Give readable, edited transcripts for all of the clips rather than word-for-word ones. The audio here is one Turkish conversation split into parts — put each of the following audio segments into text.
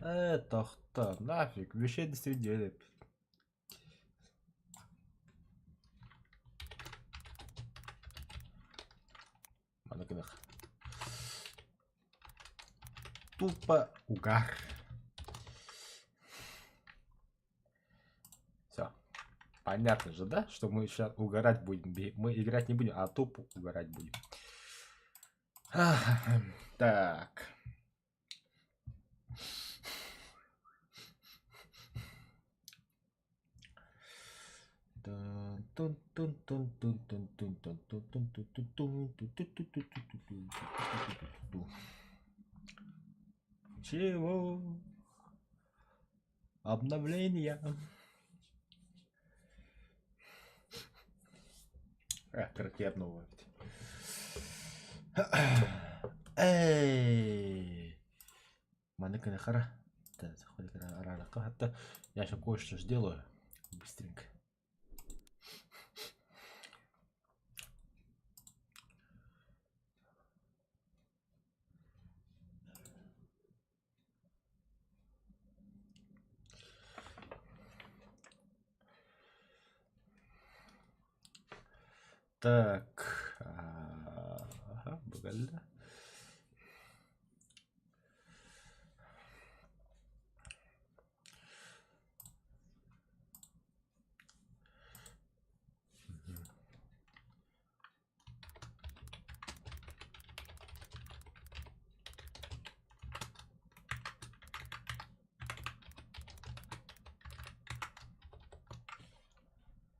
Тоқта, нафиг, вещей до среди. Тупо угар. Все. Понятно же, да? Что мы сейчас угорать будем. Мы играть не будем, а тупо угорать будем. Так. Чего? Обновление. Короче, обновлять. Эй. Манека нахара. Да, заходи рано. Я еще кое-что сделаю. Быстренько. Так. Ага, богально.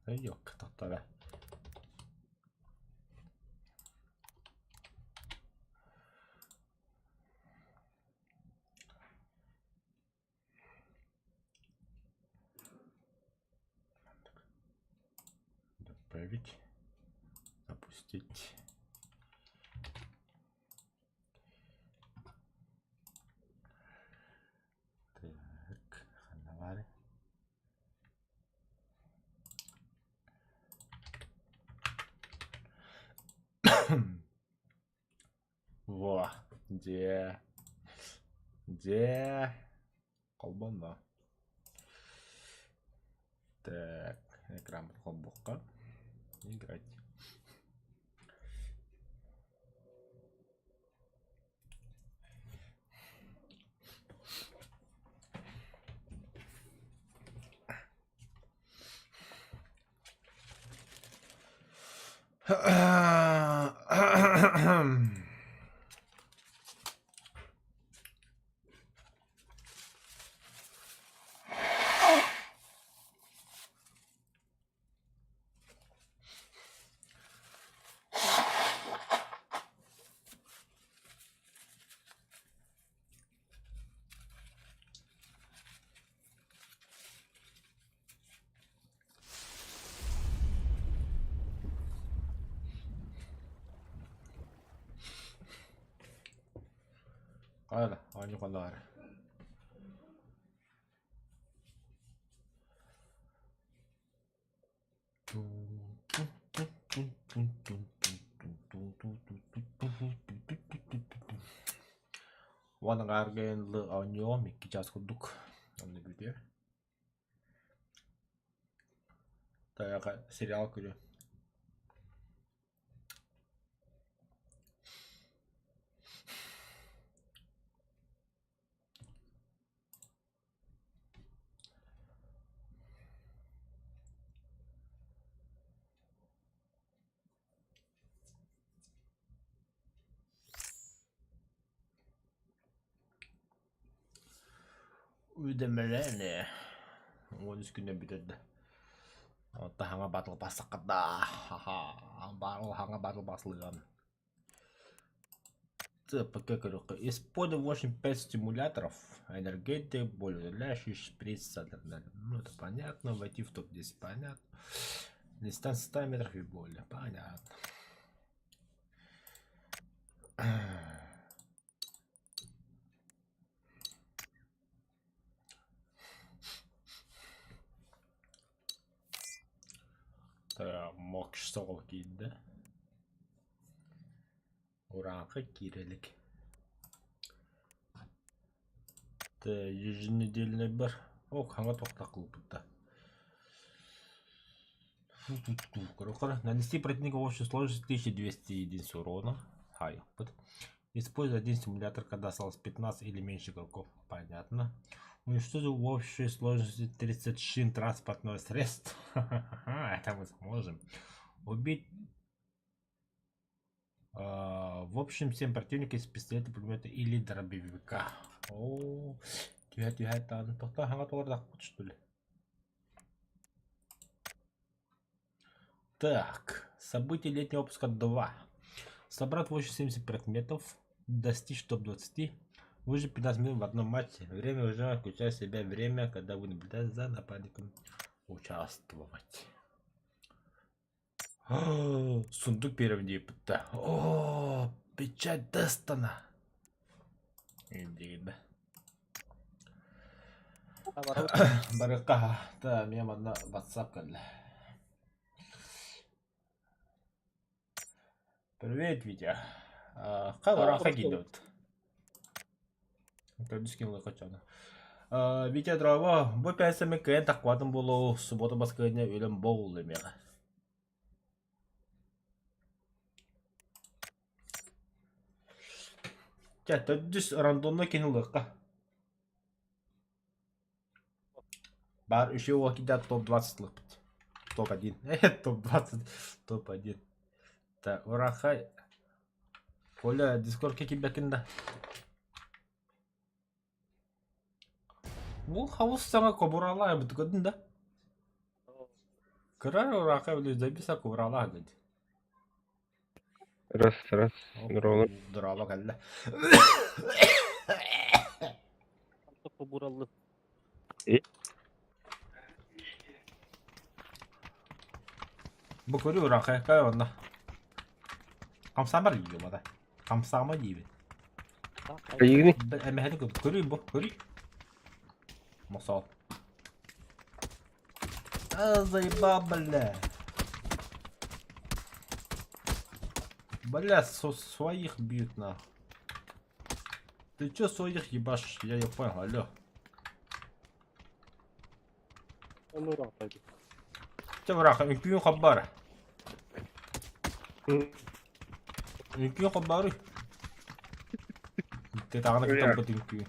Ёк, тоттора. Добавить. Запустить. Так, ханавари. Во, где колбанда. Так, экран хоббока. Играть. Ладно, они подарок. One gargen le onyo miki час kuduk. Он не будет. Так, сериал курю. Уведомление. Вот здесь куда битет. Вот ханга батл пасакда. Ха-ха. Ханга батл баслыган. ЦПК коробка. Используем 8-5 стимуляторов. Энергетик, болеутоляющий, шприц. Ну это понятно. Войти в топ-10 понятно. Дистанция 100 метров и более. Понятно. Мок сол кийді. Ораңқы кирелік. Еженедельный бір. О, қаңа тоқта қылып бұтта. Нанести противнику в общей сложности 1200 единиц урона. Используй один стимулятор, когда осталось 15 или меньше игроков. Понятно. Уничтожить в общей сложности 30 шин транспортного средства. Это мы сможем. Убить в общем 7 противников из пистолета, пулемета или дробовика. О, тюха-тюха-тан. Тоқта ханга тоғырдақ бұд, что ли? Так, события летнего выпуска 2. Собрать в общем 70 предметов. Достичь топ-20. Выжить 15 минут в одном матче. Время выживания включает в себя время, когда вы наблюдаете за нападником. Участвовать. Сундук первого пыта. О, печать Дестона. Иди, да. Барыка. Да, меня на WhatsApp кадля. Привет, Витя. Как раха гидет? Это скинул качана. Витя дрова. Бу пясами кэн так квадам было суббота баскanya өлім бол емеға. Жа, düz рандомно кинулыққа. Бар үшеу уақида топ-20 лық біт. Топ-1. Топ-20. Топ-1. Да, ураха. Коля, дискордке кебекінді. Бұл хауыз саңа кобуралай бұд көдің да? Кырар ураха білі забиса кобуралай деді. Раз. Нұролы. Дұрала кәлі. Кобуралы. Бұл көрі ураха кәй онда. Қамсамар дейбі бада. Қамсама дейбі. Егіне? Әмәхәді көрі бұл, көрі. Масал. Заебал, бля. Бля, своих бьют на. Ты чё своих ебашишь? Я не понял, алло. Он урал пойдет. Ты враха, инкюн хабара. Инкюн хабары. Ты тағына кетіп бұд инкюн.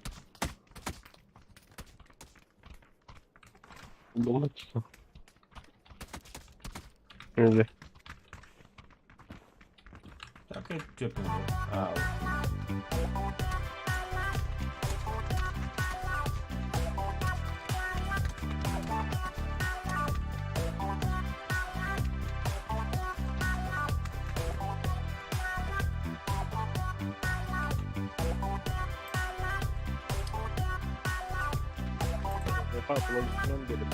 Думать. Öyle. Так и тёпнул. Ау. Yapan kullanıcısından gelip.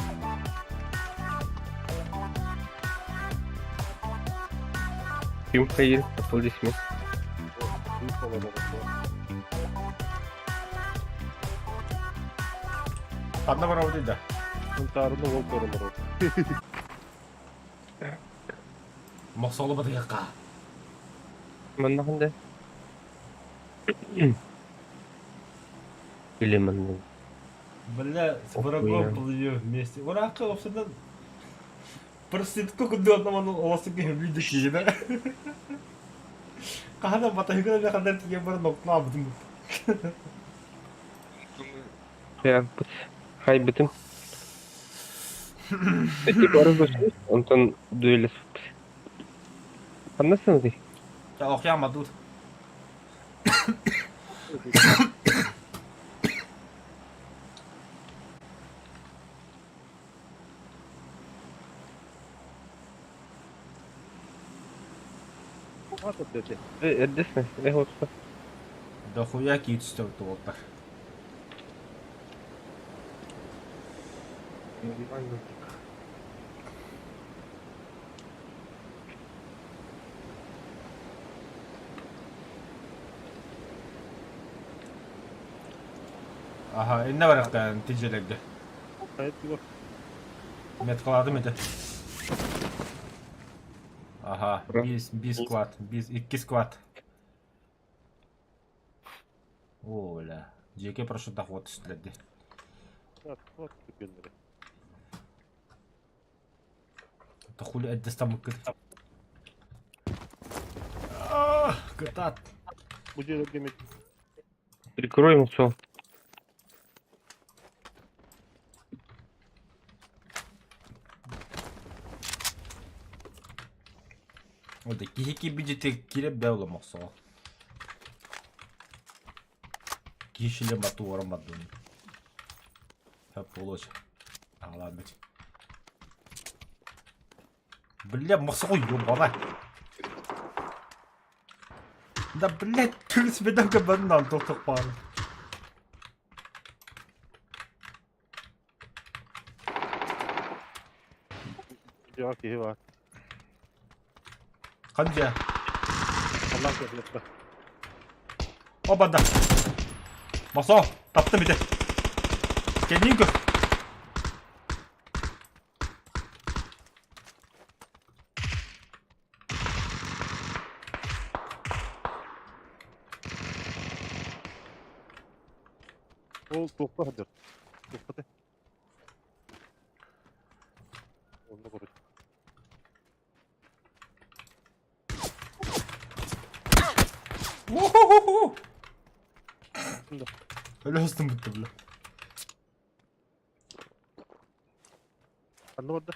Kim hayır? Kapıldı ismi. Büyük olarak Одна ворова дейді. Kuntarını ol korulur o. Мақсалы бады яққа. Mana kanda? Bilemedim. Бля, с врагом плывем вместе. Врага вообще-то... Проститутка күнде однаманың оласы кейін видео да? Қағана батайгына да қандар тіген бір ноқтына абыдым. Ya, kaybettim. Peki barı başlıyoruz. Ondan düellis. Anlasana değil. Ja, оқиама дуд. А тут dedi. Edesine. Ne olsa. Да хуя кит что толпа. Aha, ne var hatta neticelerdi. Kayıt yok. Metkalardı mıydı? Aha, bir squat, iki squat. Ola. Жеке парашютта хват üstlerdi. Вот тükендері. Да хули әддес тамып кетті. Кытат. Бұл жерге мен Прикрой ему все. Ода кихеки бюджетте киреп бә уламақсы ол. Кишіле бату орамады. Хәп болоч. Ағалар бәч. Бля, мақсы ғой, бала. Да, блядь, түріс бедан кабаннан тоқтық бары. жаңа кейі бар. Қанжа? Аллах көзіліпті. Обада. Масо, таптым биде. Kendin gör. Ол тоқта хадыр. Тоқта. Onu koruş. Ohohoho. Şimdi. Öyle hızlı bitti bile. Anne orada.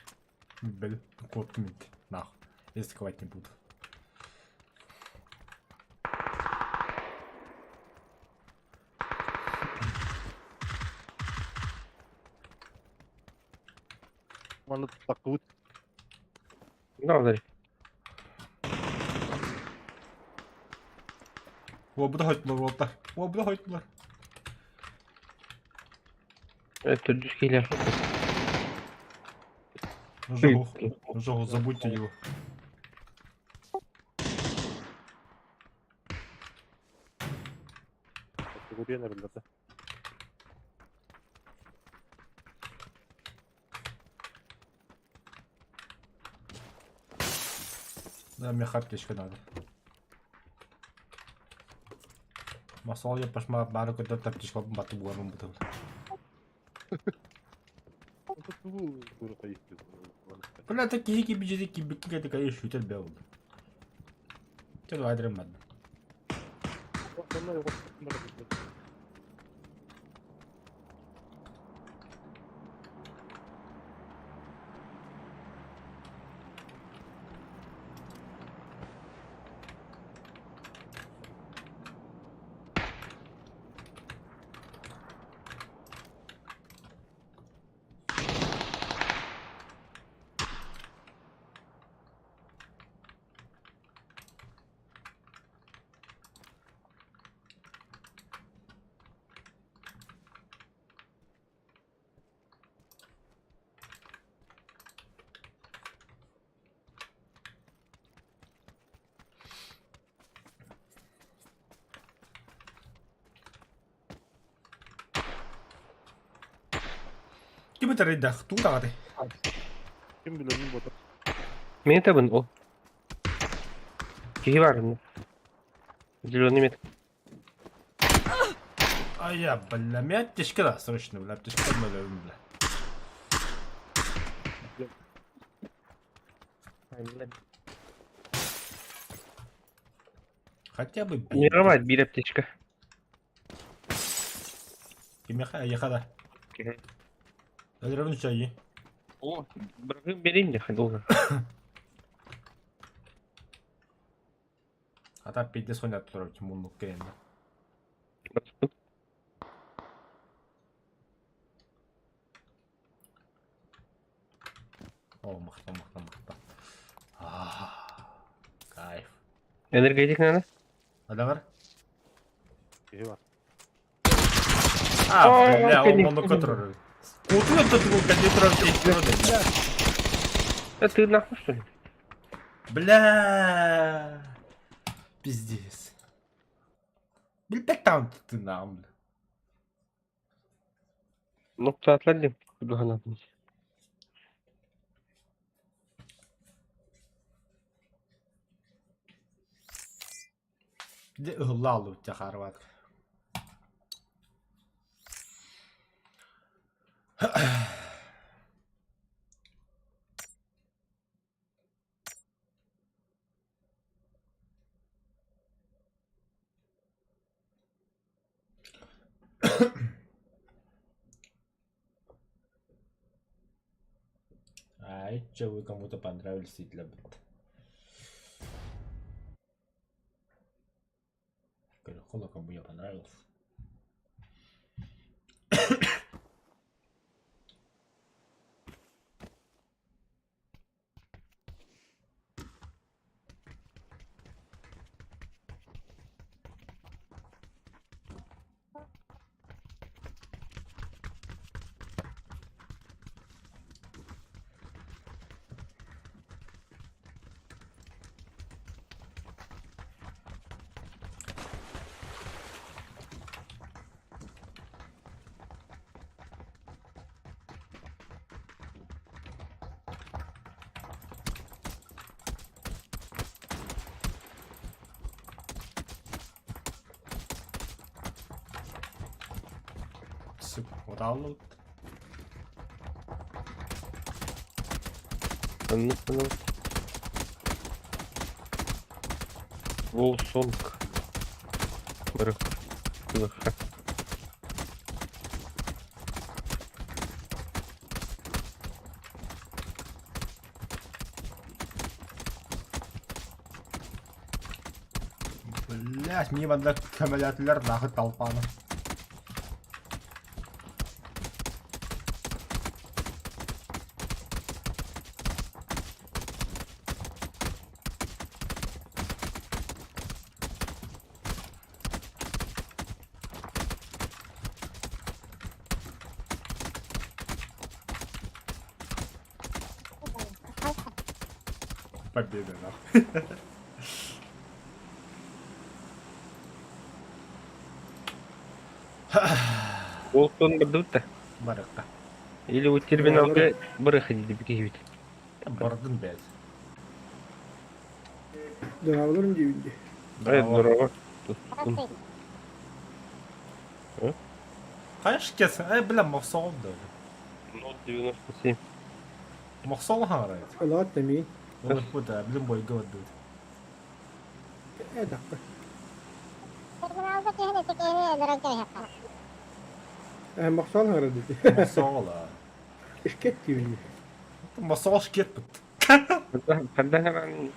Böyle korktum bitti. Nah. Рисковать не буду. Bana takıvut. Давай. О, bu da hoytlar oldu. O, bu da hoytlar. Это дюскейлер. Жогу, забудьте его. Takıvut nerede? Да, мне хаптечка надо. Масал yapmış bari kadar tapçış var batı bu arım batı. Bu burada istiyorsun. Бля, такие gibi gibi какие-то конечно шутер бел. Че давай дрема. Onlar yok. Kim bitir dah? Tu tak ada. Kim bilir mi bu da? Мен табын ол. Кеги бар. Зеленый мет. Ай я, бля, меня тяжко срочно, бля, тяжко надо, бля. Хотя бы бей. Мировать bir аптечка. Kim yakada. Öldürün çayı. О, бұрын берейін де хәл олар. Ата пейдес ойнап тұрып, кім мұны керенді. О, мақта. Кайф. Энергетик надо? Ada var? Кейі var. Бля, он конечно. мұны көтірір. Кутуя тут его кондиционер. А ты нахуй что ли? Бля. Пиздец. Бля, там ты нам, бля. Nokta atladım. Kuduhan atmış. Где лалу у тебя хорватка? Ай, че вы кому-то понравились и для быта. Колокола кому я понравился. Супер, вот алло. Ну. Волсонг. Бырых. Быха. Блять, мне надо аккумулятор нахуй толпана. Победа, нахуй. Волсон бырдыта. Барыкта. Или у терминалга бырыха дейді бігейбіт. Бардын бәз. Дыралырым дебинде. Ай, дұрава. Қайшы кесін? Ай, білем, мақсауым да. 097. Мақсауым хаңырай. Алаат тамин. Ол бұда, білім бойға өдді. Даққа. Мақсал хара dedi. Мақсауым ла. İşket debinде. Мақсауым шкет бұд. Қандай hemen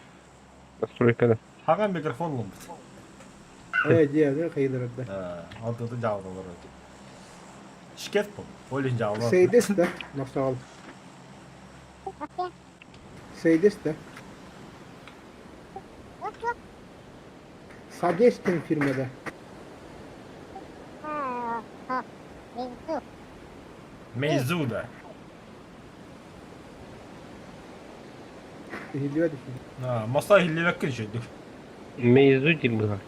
настройкада. Хаңа микрофон лым бұд. Diğerde kaydıradı. Антыды жауын олар өді. Шкет бұд. Олин жауын. Seydes de Maqsal. Seydes de. Sadestin firmada. Meyzu da. Hilliye düşün. Masa hilli kın şeydi. Meyzu değil mi?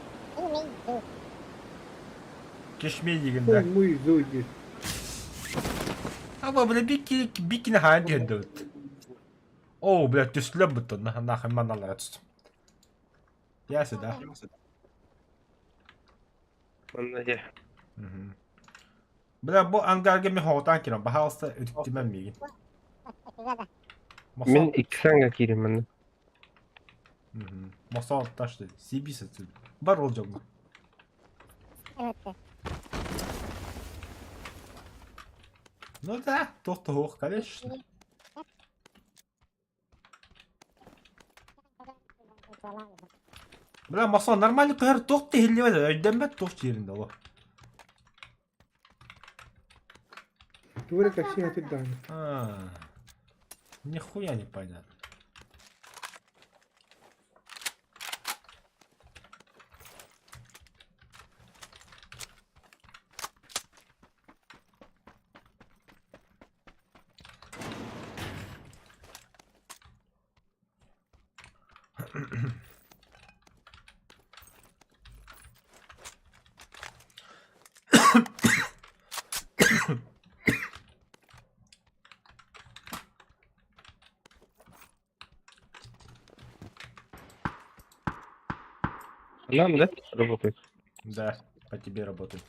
Keşmeyi yiginde. Muy zuydu. Ama böyle bir kine hayal geldi öyle. Oo, блядь, düştüler buton. Nahın manalara tuttum. Yası da. Vallahi. Блядь, bu angarga mi hoğutan kiram. Baha olsa ödüktümem miyim? Men iki sanga gireyim ben de. Masa altı taştı. CB satıldı. Var olacak mı? Ну да, то-то ох, конечно. Бля, маса нормальный кайыр тоқты хилли бәді. Ödенбет тоқты жерінде ола. Tuvalet taksi hatırdan. Нихуя не понятно. Нам, да? Работает. Да, по тебе работает.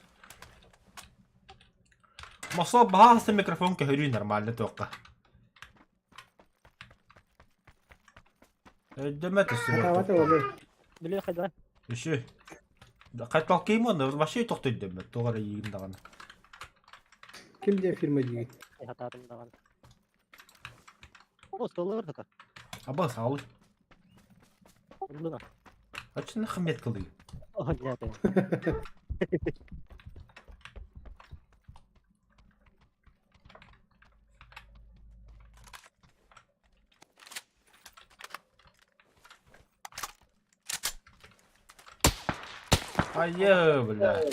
مصاب بها الميكروفون كهري نورمال اتوقع. دمت هذا السبب. والله. بلي خدها شو؟ قد القيمة ماشي تحت الدم تغري يندغن. كم دي فيلم جديد؟ هتعطي دغن وصلوا لك أبغى صاوي. لنا أشنا خميت كلي. اه لا أيوه بالله.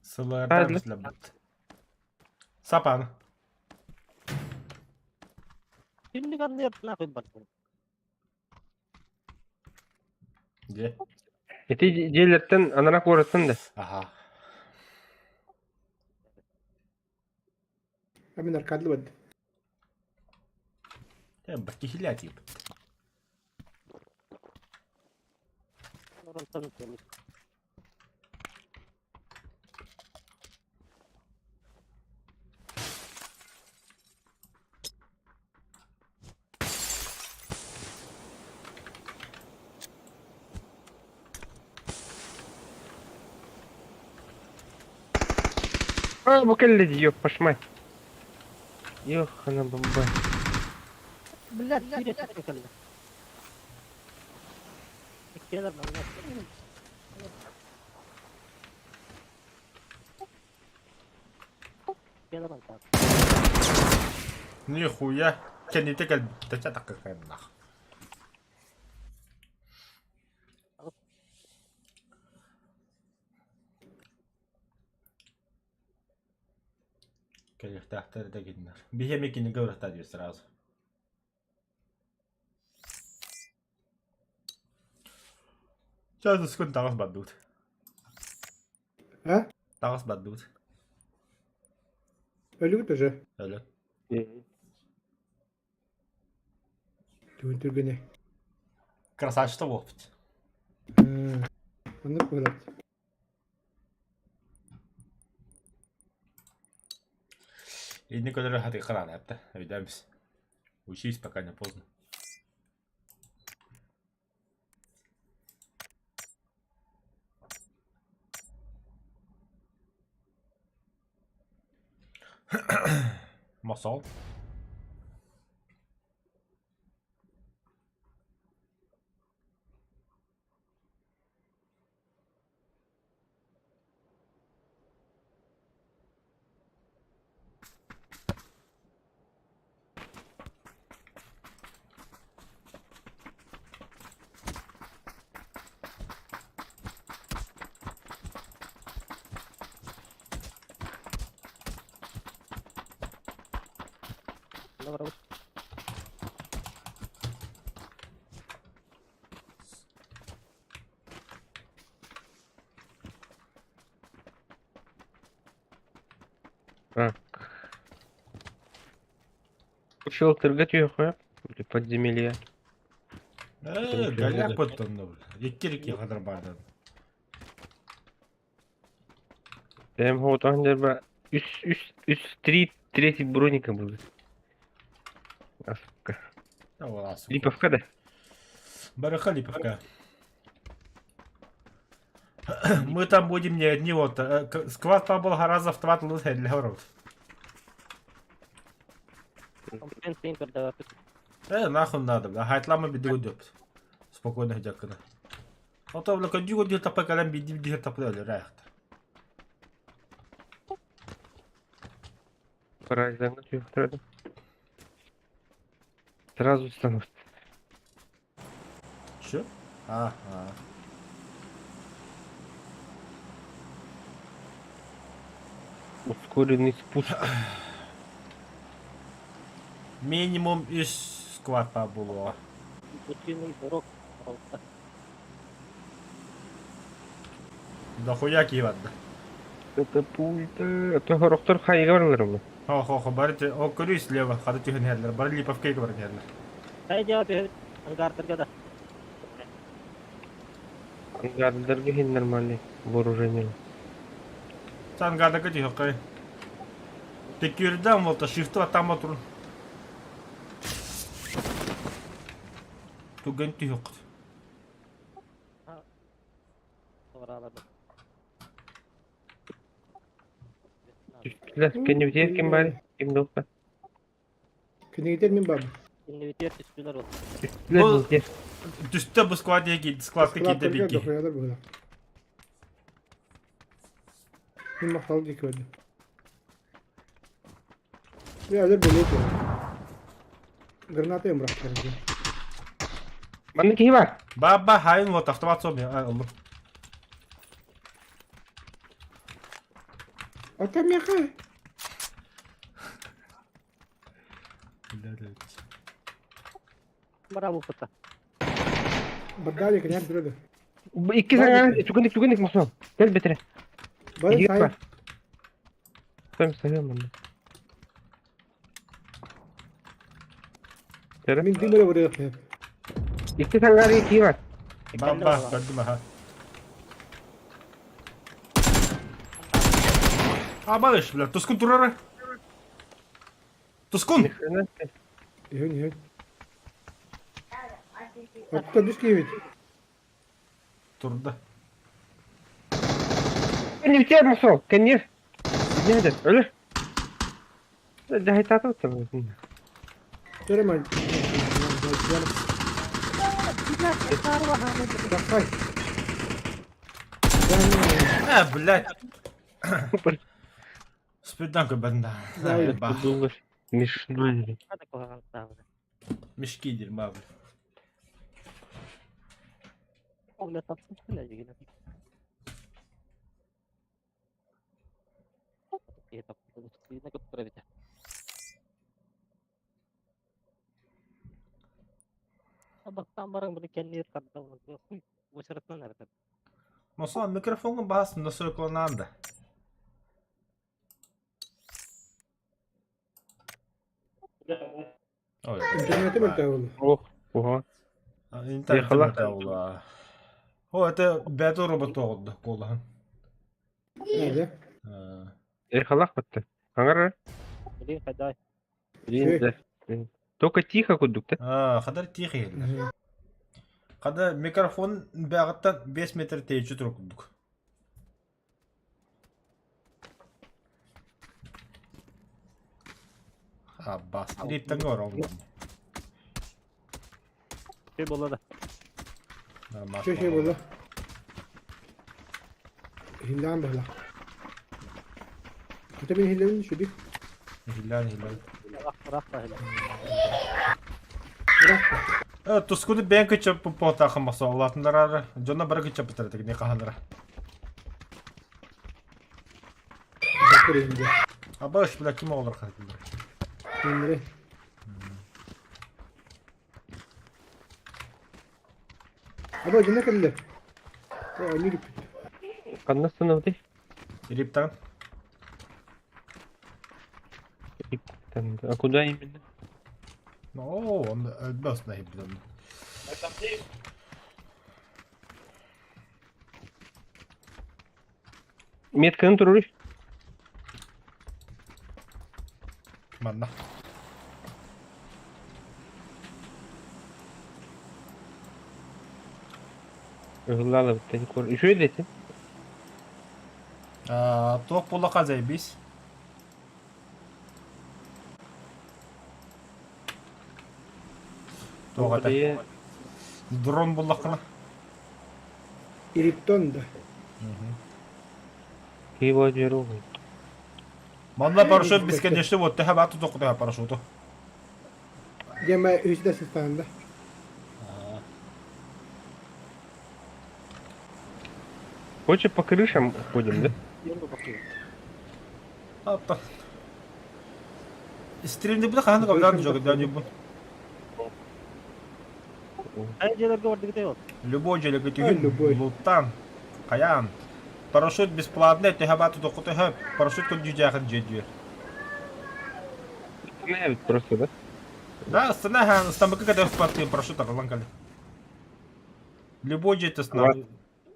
صلاة هذا بس لبت. سبعة. اللي كان يطلع في البلكون جي. يتيجي جيلتن أنا راك ورثن ده. أها. أبي نركض الود. بحكي لا تجيب. بكل يوك مش ماي. يوخ أنا بمباي. بالله كثير يتكلم كده كده بنتعب ني خويا كان يتكل تتعتق كان نخ. كان يفتح ترى جدا. بيه ميكي نجور تادي سراز. جالس كنت تعرف بدوت. ها؟ تعرف بدوت. اللي قلت جا. هلا. تو ترجعني. كراساش توفت. أنا قلت. إني كنت راح أتقرأ على أبته أبدامس. وشي спокойно поздно. مصاب. Ушел торгать ее хуя? Или подземелья? قال بطل يكرك يا خضر بعد. Там вот он даже üst третий броника был. А, сука. Липовка, да? Бараха Липовка. Мы там будем не одни вот. Сквад побыл гораздо в тват лут для город. Нахуй надо, бля. Хайтлама биду дёпт. Спокойно дякую. А то бля кадю дю тапа калам биди тапа рахт. Пора загнать ее в сразу становится. Что? Ага. Ускоренный спуск. Минимум из сквад побыло. Да хуя киват. Это пульта. Это горохтор хайгарлер мı? Хо барите о көрү слева хады тиген херлер. Бар Липовка бар херлер. Haydi ангардарга да. Ангардерге хин нормальный вооружение. Sen gada gidiyor kay. Tekirden volta shift'ı atan motorun. Tu genti yok. Sonra aladım. Üstüler kendi bitiyor kim bari? Kim de olsa. Kini gider miyim baba? Şimdi bitiyor üstüler oldu. Üstüler Bu- bitiyor. Düştü bu squad diye gitti. Squad'da gitti Sklatlar bilgi. dokuyalar böyle. Bir masal dikiyordu. Bir öyle böyle yapıyor. Granatayı mı bıraktılar bize? Bende ki var. Baba hain volta автомат собі. А, Allah. Atam yaka. Bravo fıta. Badal yakın yer durdu. Bu iki tane tükendik Mustafa. Gel betire. Bana İyi sahip. var. Ben sayıyorum bunu. Tere. Min dimere vuruyor hep. İki tane iki var. Baba gördüm ha. А балыш, блядь, Тускун турары. Тускун! Yön yön. Hatta düz kıymet. Турда. Kendi bitiyor Mustafa. Kendi yer. Nerede? Öyle. Daha tatlı oturmuyor. Göremem. Bak hay. блядь. Спиданка банда. Зайдет. Бах. Доллар. Смешной. Hadi koyalım tamam. Мешки дерьма, блядь. Öyle tatsız bile yine. İyi tatsız. Yine götüre bir de. Baktan barang bunu kendi yırtkarda oldu. Bu sırasında nerede? Musa mikrofonun bahasında söklanandı. Ой. İnternete mi davulu? Ох, ого. Интернет Ехала. металла. О, это беду робот oldu kollan. Nerede? Эхалах battı. Hangar? Bileyim feda. Блин, да. Только тихо кудук, да? Kadar тихо елдер. Kadar mikrofon bağıttan 5 metre teyçü turkunduk. Ha bas. Diripten gör oğlum. Şey buladı. Şey burada. Hildan böyle. Hatta benim hillemin düşürdük. Hilal. Bırak da hele. Bırak. Tuskudu ben kaçıp bu potaqı masa Allah'ınlar arı. Jonna bırak kaçıp bitiredik ne kahandıra. Bakır indi. Ha baş bile kim olur kadınlar. İndire. Abi acı ne kadar? O aynı gibi. Kanna sınavdı. Diripten. А куда именно? Oo, onu ölmez ne bileyim. Метканы тұрыр. Manna. Гылалы біттен көр. Үші өйдесін? Тоқ бола қазай біз. Тоғата. Дрон бола қына. İripton da. Киво жерлуғы. Manna парашют бесконечный вот тәһә бату тоқ тәһә парашюту. Deme üstte sistemde. Хочешь по крышам ходим, да? Yılda bakıyor. Апа. Стримде буде қанды қабдан жоғы дәне бұл. Ayıcılar gördük de yok. Любой желе Любой. гетігін, луттан, қаян. Парашют бесплатный, тәһә бату тоқ тәһә парашют көт жүжәғін жедер. Останавливать просто, да? Да, стана стамбыкы kada впадки парашют ағылан кәлі. Любой жеті стана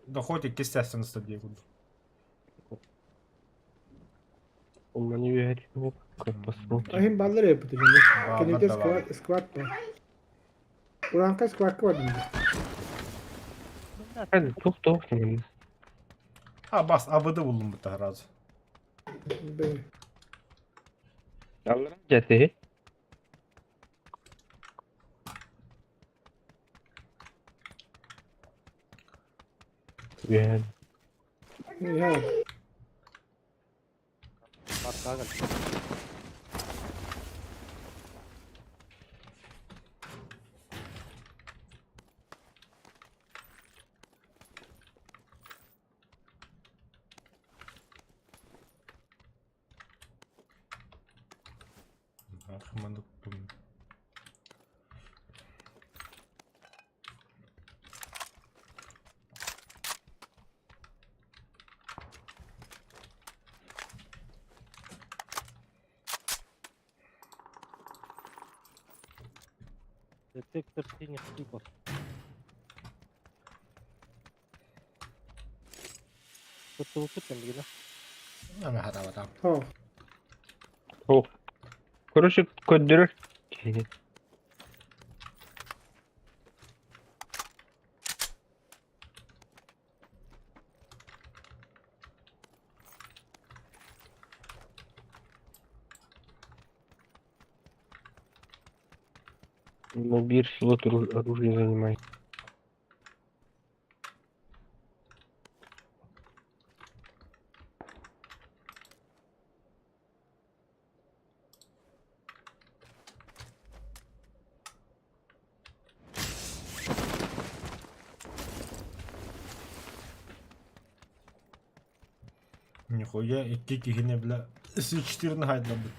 доходит естественно стадия. Умно не верить. Ну, как посмотрим. Ahim balları yapıyor şimdi. Bağlar Kendinde da var. squat var. Ulan kaç squat var şimdi? Hadi çok da olsun. Ha bas abıdı buldum bu da razı. Böyle. Alırım ceti. Yani. Ya. Marka agak. Hemen de buldum. Детектор синих типов. Tutup kan gitu. Hemen hadi adam. Ha. Oh. Короче, көддөрөр. Ну, бир слот оружия занимает. Нихуя, iki kişine bile S4'ünü haydadık.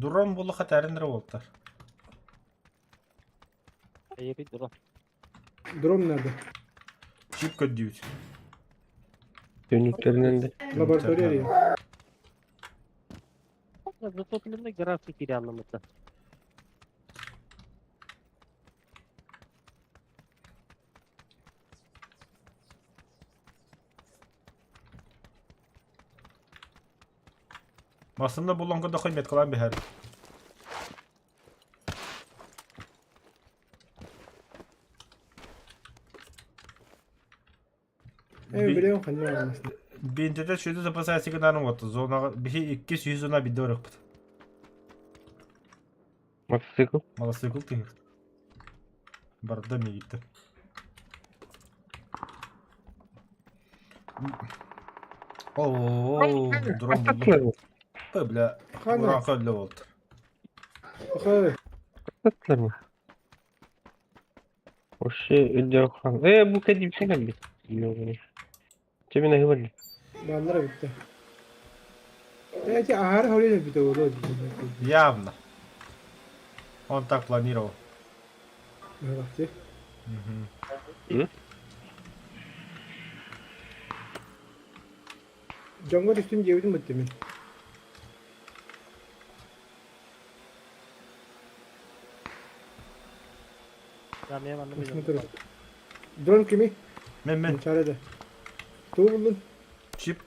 Drone bulu xatarındır oldular. Yeri drone. Drone nerede? Chip ködüyüz. Dönüklerinden de. Laboratuvar arıyor. Zато filmde grafik ile anlamında. Aslında bu longa da kıymet kalan bir her. Evet biliyorum hani var aslında. Bintede şöyle zapasa sigaranı oldu. Zona bir şey 200 zona bir doğru. Мотоцикл. Motosikl değil. Barda mı gitti? Oo, drone buldum. Atlar. Böyle Hani? Burak öyle oldu. Bakın. Atlar mı? O şey ödüyor kan. Bu kedi bir şey geldi. Cebine hıvırlı. Balları bitti. Evet ahar holiyle bir de oldu. Явно. Он так планировал. Ne vakti? Мгм. Jongo düştüm cevdim bitti mi? Camiye ben de Kısmı biliyorum. dur. Drone kimi? Men. İçeride. Tuğ buldun. Chip.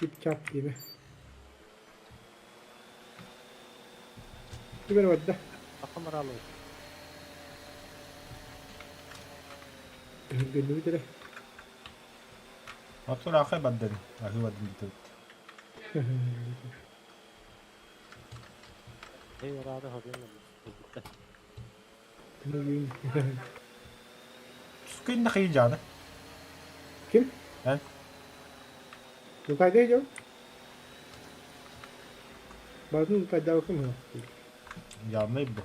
Çip çap gibi. Bir beni vardı da. Kamera alıyor. Gönlü bir de. Atır akı badden. Akı badden bitti. Hey herhalde haberim yok. Sukun da kıyacağını. Kim? Ben. Yukarıdaydı o. Bazen yukarıda okumuyor. Yanlış bu.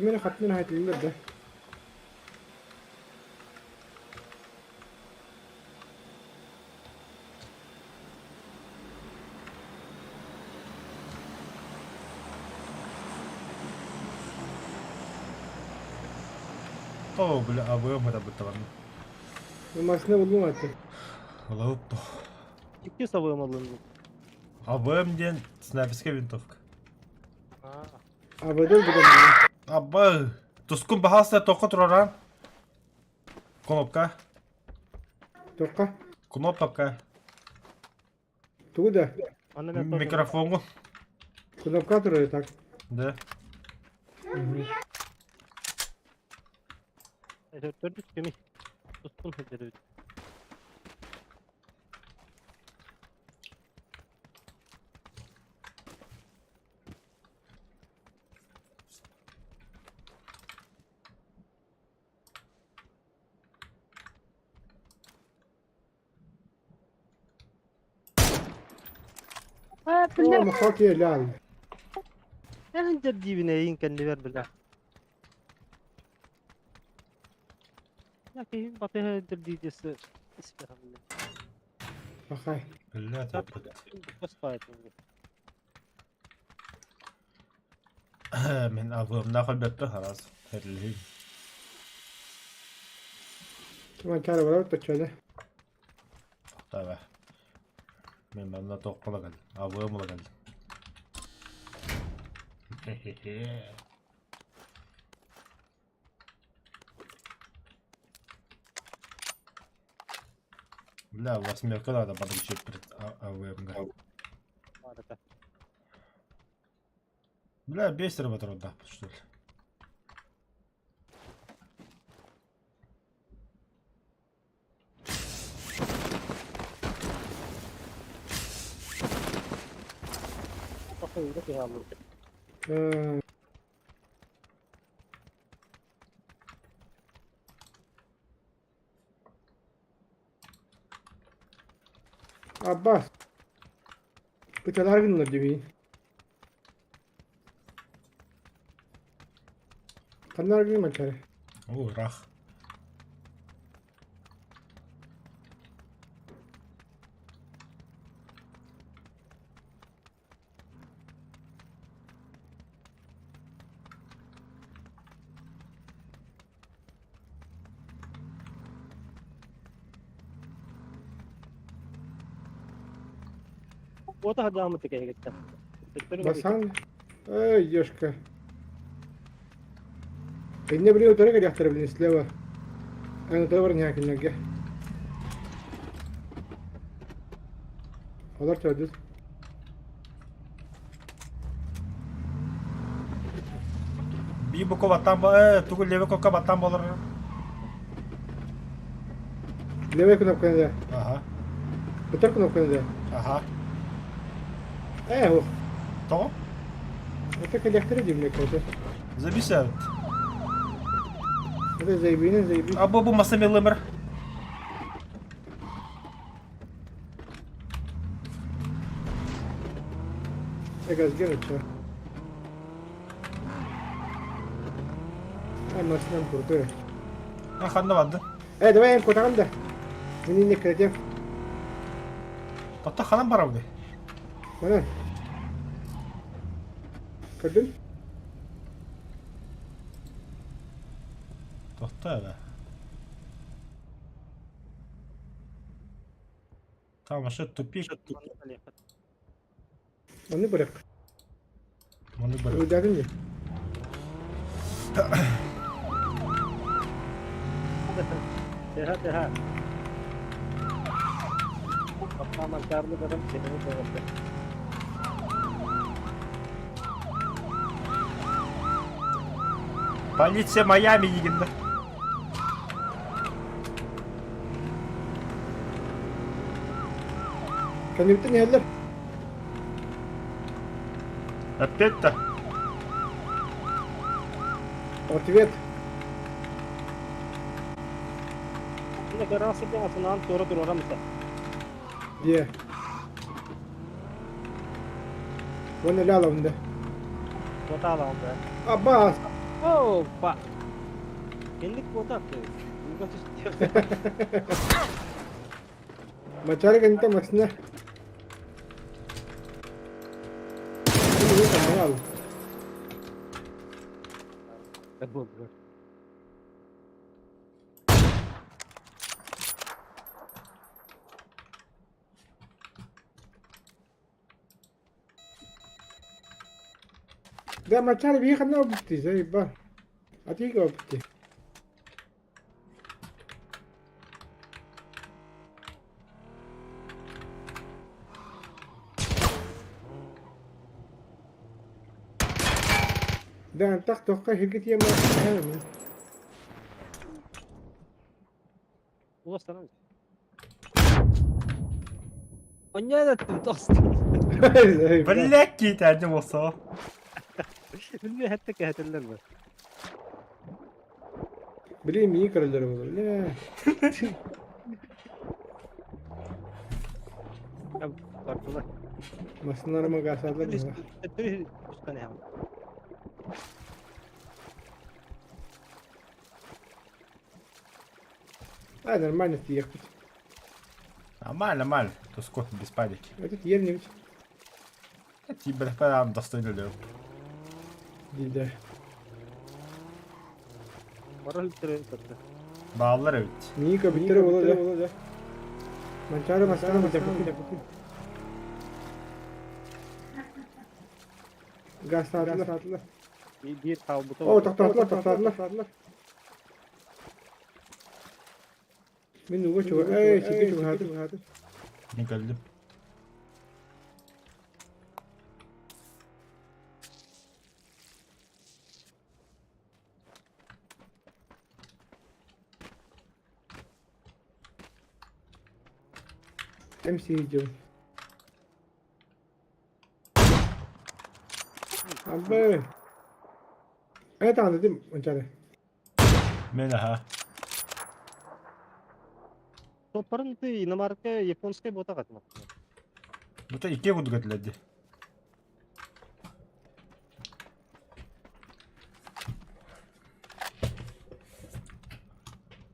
Kimene katmına hayatımda da. О, бля, АВМ это бы там. Numarasını buldum artık. Лопто. İki savunma alındı. АВМ ден снайперская винтовка. Ha. Abadol bu da. Аба, тускун бахасла тоқы тұраран. Кнопка. Tokka. Кнопка. Tuğu da. Anne ne Микрофон. Knopka duruyor tak. Да. Dördüz kimi. Tuttum hedileri. Oo mafaki lal. En dibine yiyin kendi ver bile. Ya ki batı hedir diyecesi. Bismillah. Bakay. Бля, ты Bas gayet. من ابو ناخذ بيته خلاص اللي هي Tamam kâra var da çöle. طبعا من ما توقع لك ابو يوم لك لا восьмерка надо потом еще перед АВМ. Harika. Бля, бестер в этом, да, что ли? Bakın da yağmur. Abbas. Bıçalar günler gibi. Kanlar günler kâra. О, рах. O da devam etti gerçekten. Basan. Ey yoşka. Beni bile utara kadar yaktırabilir silahı. Ben utara varın yakin lagi. Olar çördü. Bir bu kovatan tukul leve koka batan bolur. Leve knopkanı da. Aha. Utar knopkanı da. Aha. O. То? Utar kadar yaktırabilir mi kadar? Забисят. Bu da zeybinin zeybi. А бабу масами лымер. Gaz gel uçağı. Ama sınav kurdu. Аханда ванды. Давай en kotan da. Beni ne kıracağım? Тата ханам баравды. Bana. Kırdın. Тата бе. Там вообще тупик. Onu bırak. Onu bırak. Öldürdün mü? Sehat sehat. Kaptan karlı kadın seni kovadı. Полиция Майами егинді. Kendi bitti ne yerler? Опять-то. Ответ. Şimdi garası bir asından sonra dur oramızda. Diye. Bu ne la onda? Kota alan be. Abbas. Опа! Kendik botak tuh. Bukan tuh. Mencari kan kita maksudnya. Ini kenal. Goblok. ده mencari bir kan ne bitti zey bah. Ati ko bitti. ده tak tokka hirgit yema. Luas tanah. Onya da tutas. Блядь, тядя болсо. Bilmiyorum hatta kehateller var. Bileyim iyi kırılır olur. Ne? Ya farklılar. Masınlarıma gasalar mı? Itu üstten ya. А, нормально ты ехать. Нормально, нормально. То сколько без паники. Этот ернивать. Я тебе прям достойно. Dilde. Moral bitirelim zaten. Bağlar evet. Ника, bitir olur da. Mançara masana mı yapayım? Gaz saatler. Bir kabuta Oo taktarlar. Ben nuga çoğu. Şiki çoğu hatır. Ne geldim. MC'cim. Abi. Evet anladım Mançara. Mene ha. Toparın itu Dinamarca, Japonska botak atmak. Bu da iki vurdu götürdü.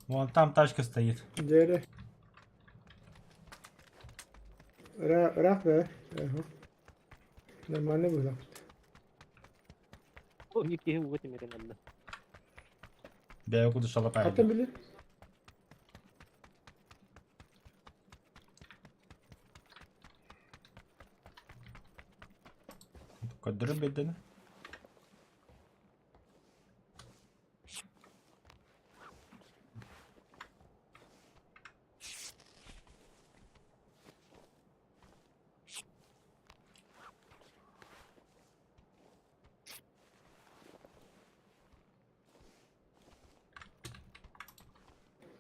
Вон там тачка стоит. Dere. Rak be. Normalde bu da. O iki buat mirin Allah. Я его куда шалопаю. Attın bilir. Kadırın bedeni.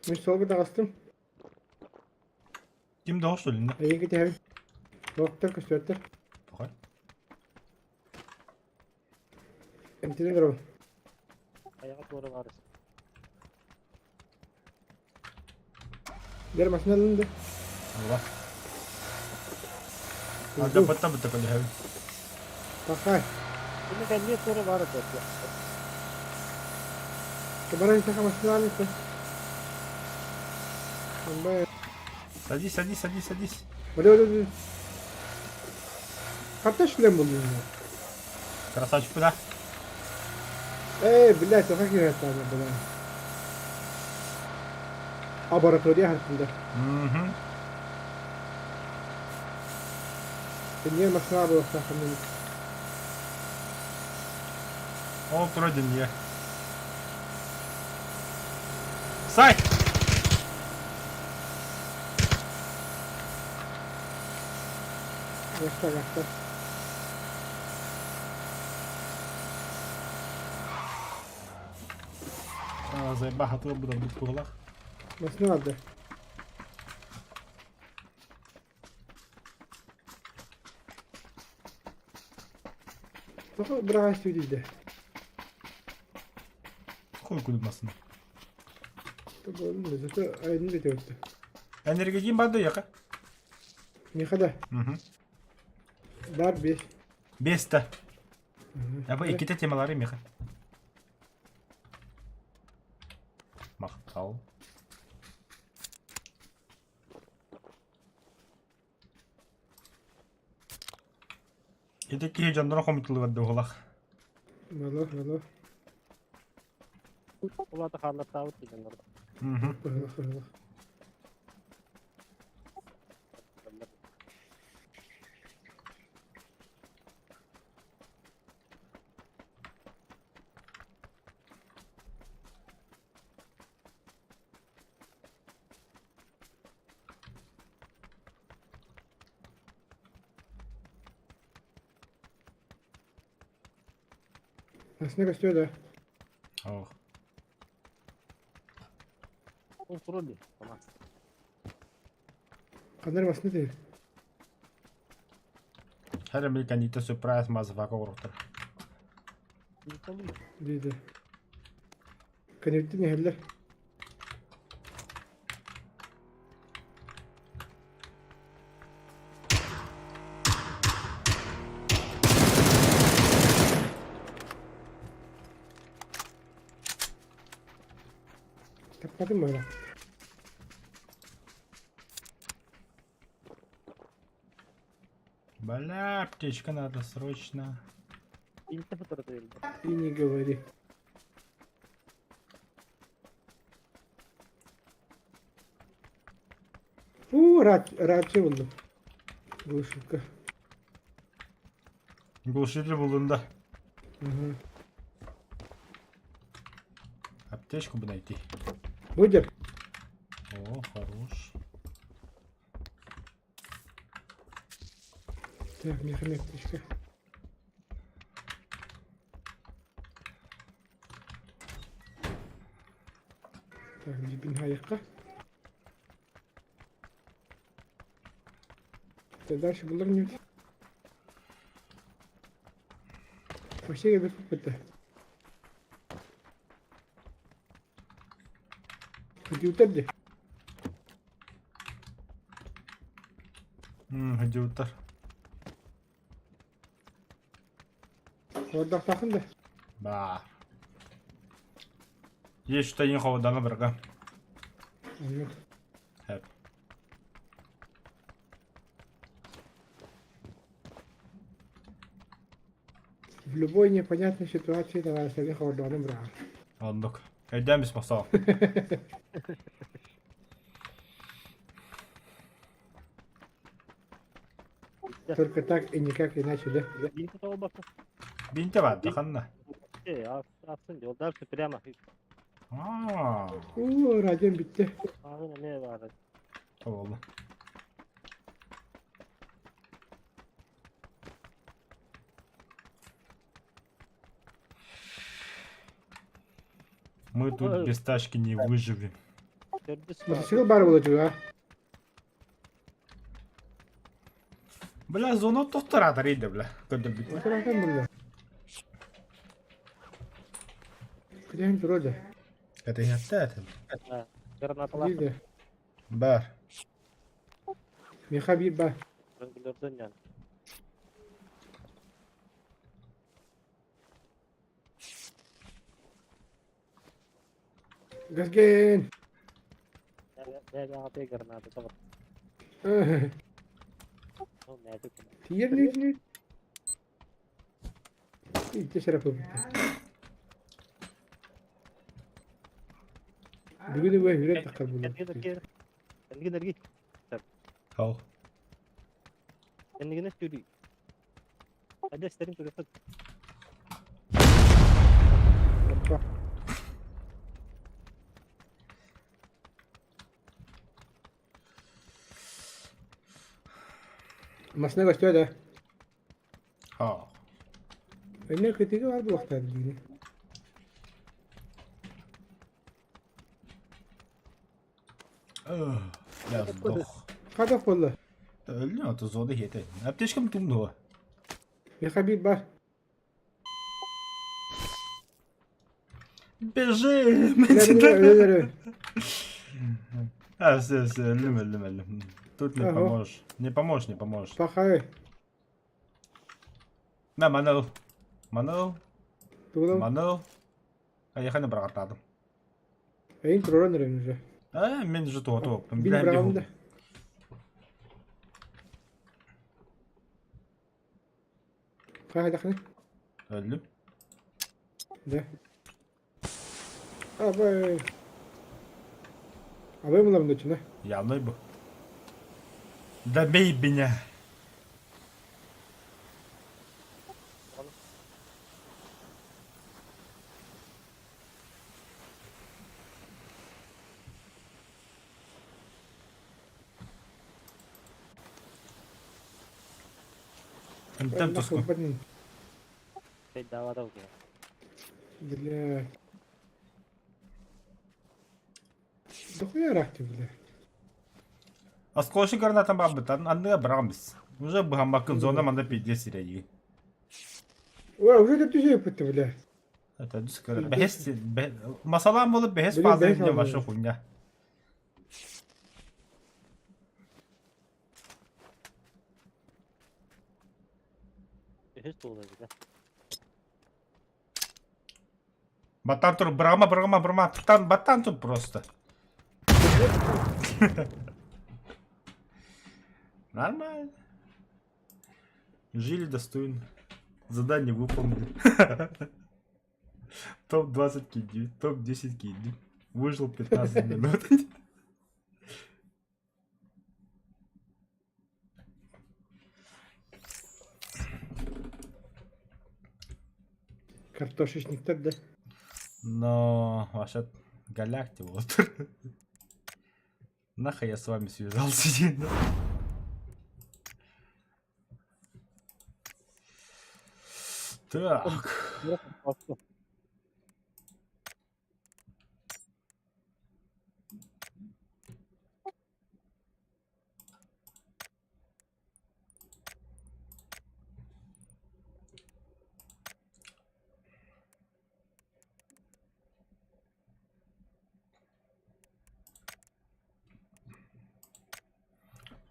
Ben sol bir astım. Kim de hoş elinde. İyi gidiyor. Doktor kışlattı. Bakay. Emtinin durum. Ayağa doğru varız. Dere masına alındı. Allah. Ada betul betul kali hari. Bakay. Ini kan dia doğru varız ya. Kemarin kita masına alındı. Sampai. Садись. Waduh. Kardeş bile mi buluyor? Красавчик куда? Billahi sokak yönetmen burada. Laboratuvar harfinde. Угу. Niye masına abi olsa kanını? О, вроде не. Сай! Yaşta. Заебаха, то буду в курлах. Masına aldı. Bakın bırak istediydi. Koy kudurmasın. Tabii oğlum da zaten aydın da dörttü. Энергия бады яка. Ne kadar? Угу. Var bir. 5'te. Ya bu iki de temaları mı yaka? Sağ ol. Edeki heyecandan komitili verdi oğlak. Valla. Ulan da harla tavuk diyeceğim orada. Valla. Aslında gösteriyor da. Oh. Kontrol değil. Tamam. Kanlarım aslında değil. Her Amerikan ite surprise motherfucker orta. Bir kalıyor. Değildi. Kanıtlı ne heller? Yapmadın mı öyle? Бля, аптечка надо срочно. İlk defa tarafa geldi. И не говори. Rahatça buldum. Bu şıkkı. Глушитель bulundu. Hı. Аптечку бы найти. Budur. О, хорош. Так, механическая. Так, нجيب نهايقة. Дальше было не... Вообще я бекупыта. Компьютер. Hadi otur. Orada takın da. Bah. Ye şu tayin havadan bırakın. Anladım. Hep. В любой непонятной ситуации давай оставим холодным брать. Anladık. Eden biz masa. Только так и никак иначе, да? İlk defa bakın. Binte vardı kanna. Aslında yollar süpürü ama. Aa, Radyom bitti. Abi ne var? oldu. Мы тут без тачки не выживем. Мотоцикл бар olacak ha. Бля, зону тоқтырады рейді, бля. Көді O біт. taraftan burada. Kıdem dur orada. Это я тәтім. Granatalar Bir de. Бар. Meha bir бар. döngülürdün yani. Gazgen. Ne yapıyor granata tamam. O nerede? Tiyer ne? İşte şarapı bitti. Bugün de bu hüret takar bunu. Energi. Хау. Energi ne stüdyo? Hadi isterim turistik. Bak. Masına göster de. Хау. Ne kritik var bu vakti dini. Я сдох. Kadaf valla. Öldü mü? Zoda yedi. Аптечка mı tümdü o? Meha bir бар. Бежим! Öyle. А, все, öldüm. Тут не Ага. поможешь. Не поможешь. Bak hayır. На, Маныл. Doğru. Маныл. Аяқаны бір қартадым. Eğin proran nereye? Men уже то. Bin bırakımda. Kaya dakne. Öldüm. De. Abi. Abi mi lan içinde? Явно bu. Добей меня. Там туску. Şey davada oluyor. Bile. Dokuya rahatı bile. Осколочный гранатам бабытан, аны брамбис. Уже бахамбакын зона манда пиздец сиреги. Ulan уже da düzey yapıttı bile. Это düskara. Behes masalan bulup behes Biliyorum, fazla behes ince aldım. başa хуйня. Hiç de olabilir. Баттан тур брама. Баттан тур просто. Нормально. Жили достойно. Задание выполнили. Топ-20 киди, топ-10 киди. Выжил 15 минут. Картошечниктер de. Но вообще галяк вот. Нахуй я с вами связался. Так. Burası farklı.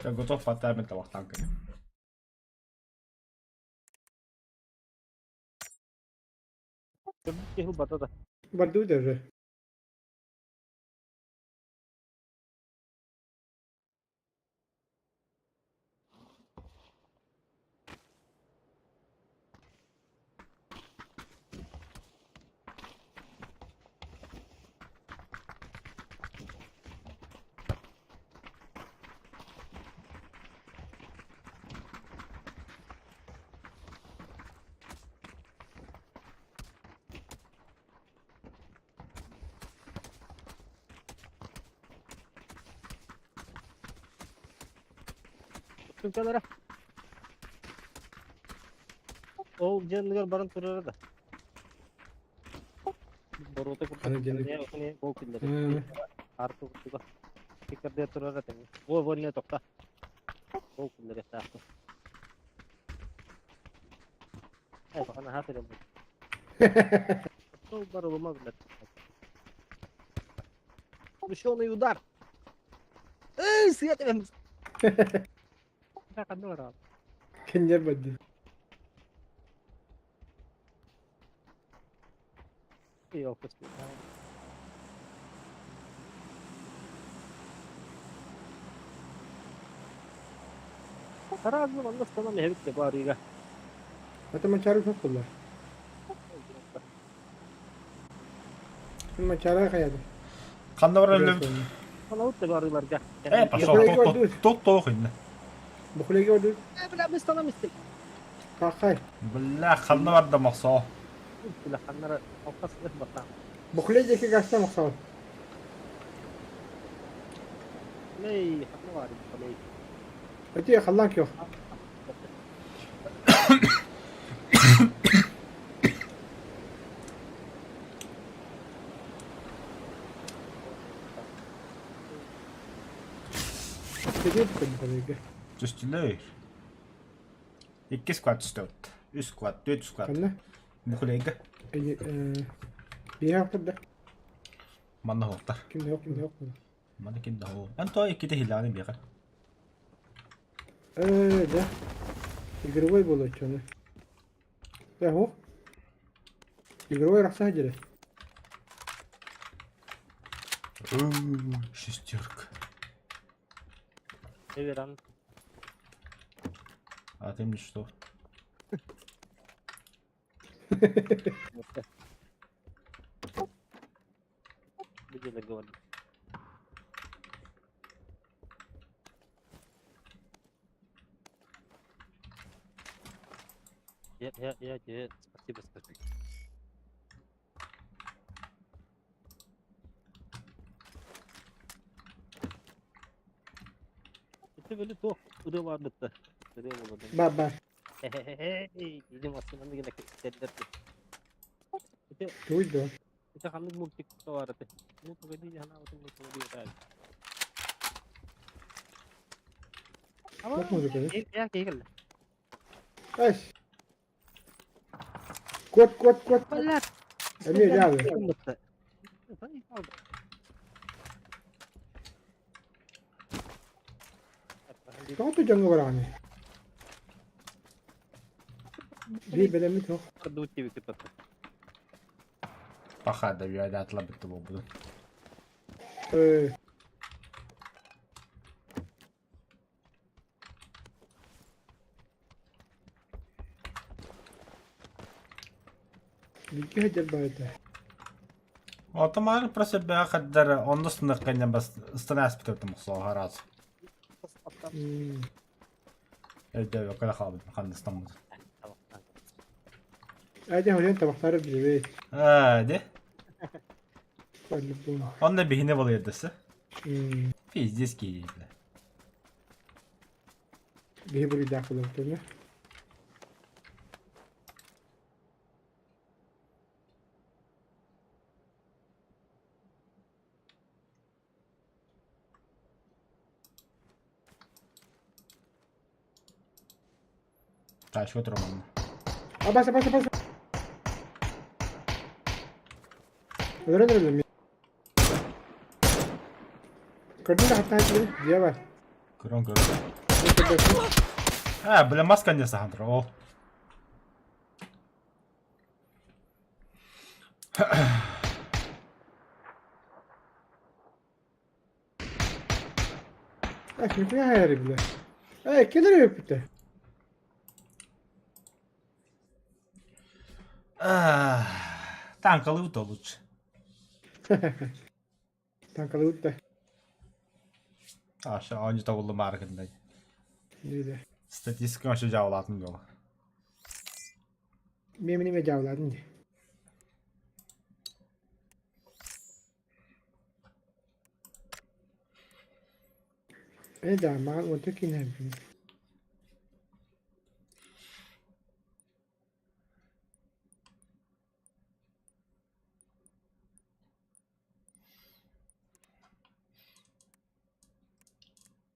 Я готов по тайме танками. Kehu bata da. Bardu da же. Türkçelere. O canlılar barın turları da. Boruta Hani canlı- kurtarıyor. Hani bol killeri. Hı. Artı kurtuga. Fikir diye turları da. O ne tokta. Bol killeri sahte. Evet, ana hatırım. O barı olmaz bile. Bu şey onu yudar. Siyah dememiz. Ne kadar var abi? Kenyer bardu. Yok kısmı. Karazlı valla sana mehvet de bari ya. Hatta maçarı çok kullar. Şimdi maçarı kayadı. Kandı var öldüm. Bana ut da bari var ya. Пошел, тот хуйня. Bukulegi vardı. Bla biz sana mistik. Kakay. Бля, kandı var da maksa. Bla kanlara alkasını bakalım. Bukulegi ki kaçta maksal. Ney, haklı var ya. Ney. Hadi ya kallan yok. Hadi bukulegi. Üstüler. 2 squat stört. 3 squat, 4 squat. Kanne. Bu kollega. Bir hafta da. Manna hortar. Kimde yok kimde yok. Manna kimde ho. Anto ikide hilani bir. De. Игровой был что ли? Да, о. Игровой рассадили. Шестерка. Эверан. А ты мне что? Где договорились? Я тебе спасибо скажу. İşte böyle çok ırı vardı da. Irı oldu. Bak bak. Hehehe. Bizim aslında yine istediler ki. İşte Duydu. İşte hangi multik vardı. Bu pagadi jana atın multik diyor tayo. Ama Bak multik öyle. ya kegel. Ay. Kot. Balat. Emir ya abi. Kau tu jangan orang ni. Dia bela mi tu. Dua cewek kita. Походу, я отлабить его буду. Eh. Dikkat hajar bayar. Автомат про себя قدر النص نقلنا بس استناس بتبتم خصوصا راس. الدولة كلها خابط خلنا نستمر. Aja holian tak bakar bile. ده Kalbun. он به هنا ولا يدرسه. Hmm. في здесь كي. Dia boleh dah kalau tu ni. تعال شو ترى Abas. Ada. Kadang dah hatta ni dia bah. كرون. بلا ماسك عندي صح ترى. Şimdi ne hayal bile. Keder yaptı. Танка лута лучше. Tankalı usta. Aşağı önce tavullu markında. Neydi? Statistik aşağı cavlatım yok. Memnun ve cavladın diye. Da ma öteki ne yapayım?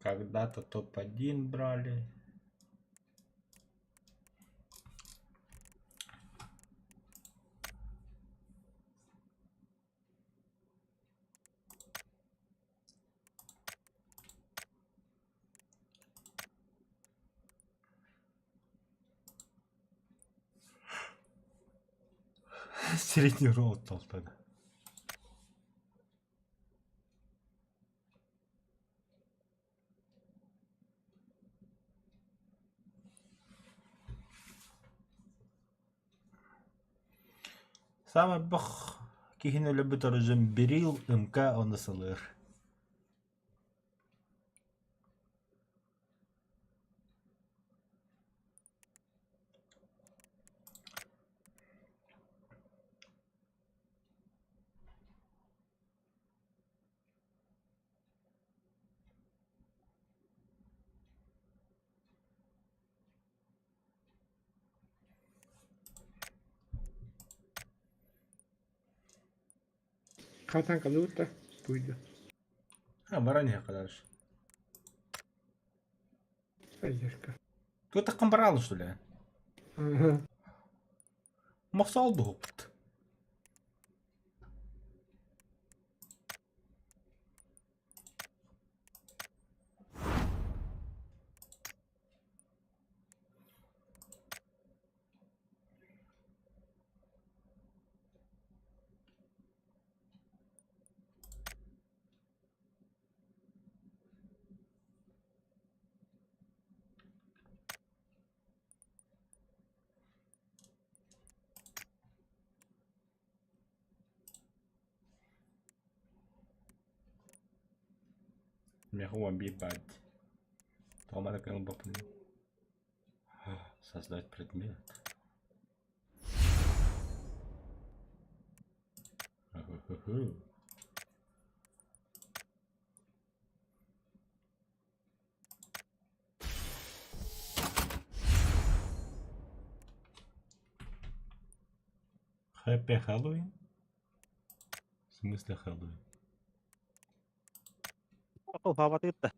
Когда-то топ-1 брали. Средний роут толтады. Самый бах кихине любит оружием берил МК он СЛР. Ka tankalı usta. Buydu. Баранья кадаш. Ayırka. Кто так брал, что ли? Aha. Масал опыт. Мне хвам бибать. Томара кэлбапны. Создать предмет. Ху-ху-ху. Хэппи Хэллоуин? В смысле Хэллоуин? Ako, hawat ito.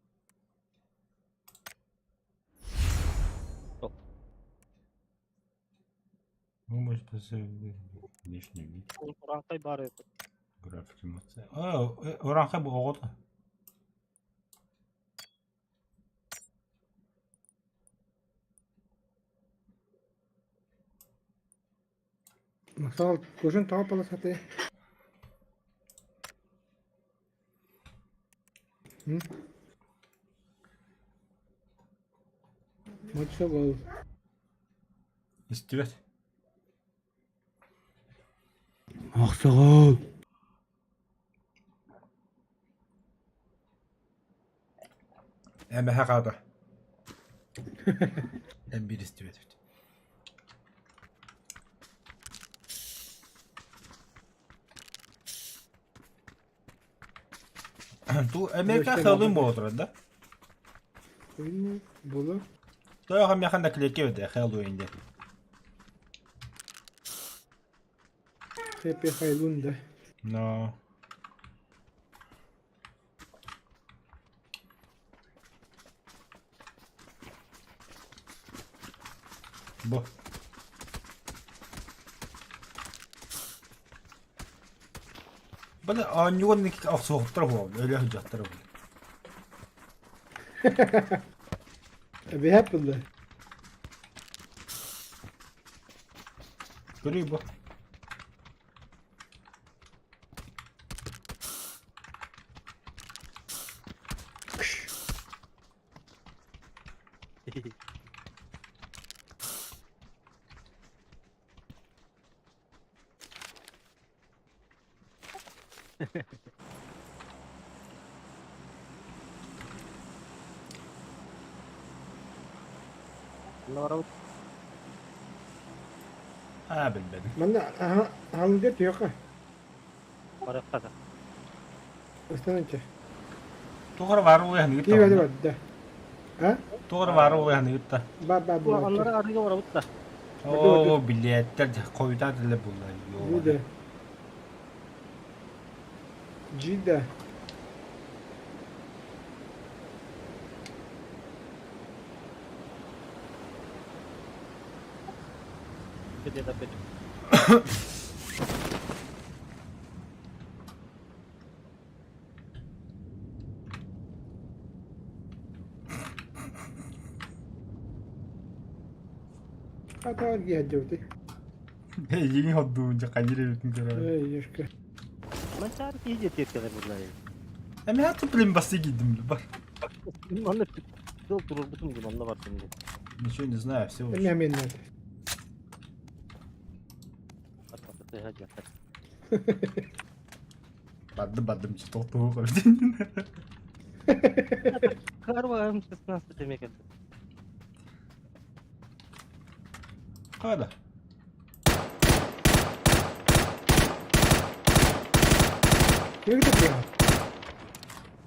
Ну, может, внешний вид. Kurang kay bari ito. Графики мацэ. Оранхай богот. Masal kuşun tava palasate. Hı? Maçta gol. Истивет. Aksagal. Эми хагада. Эм бир истивет. Ту Америка Хэллоуин болот да? Bilmiyorum. Bolu. Тоёгам яханда клике өдө Хэллоуинде. Happy Halloween'da. Но bu. Bana anjuun niitä asuktra huomioon, öyle hücattra huomioon. Bir happened. Görüyor bu. Loro. Ha bilmedim. Ben de Halloween'da yok ha. Parang kasa. Istanınca. Tuğra var o yani İyi hadi gitti. bak de. Ha? Tuğra var o yani gitti. Baba bu. Onlara arıyor orang utta. Oo biletler koyda dile bunlar. Bu da. Cida. Gede tapi. Hata var ki hadi orada. Yeni hodduğunca kanyere bütün göre. Yaşka. Mencari hiji tiap-tiap mulai. Ama hatı bilim bası gittim bak. Mana tuh turun betul gimana var şimdi. Ничего не знаю, все Ben уже. hemen nerede? Apa saya aja. Badım çıtoktuğu koydum. Karwa 16 demek kan. Hadi. Nereye gidiyor ya?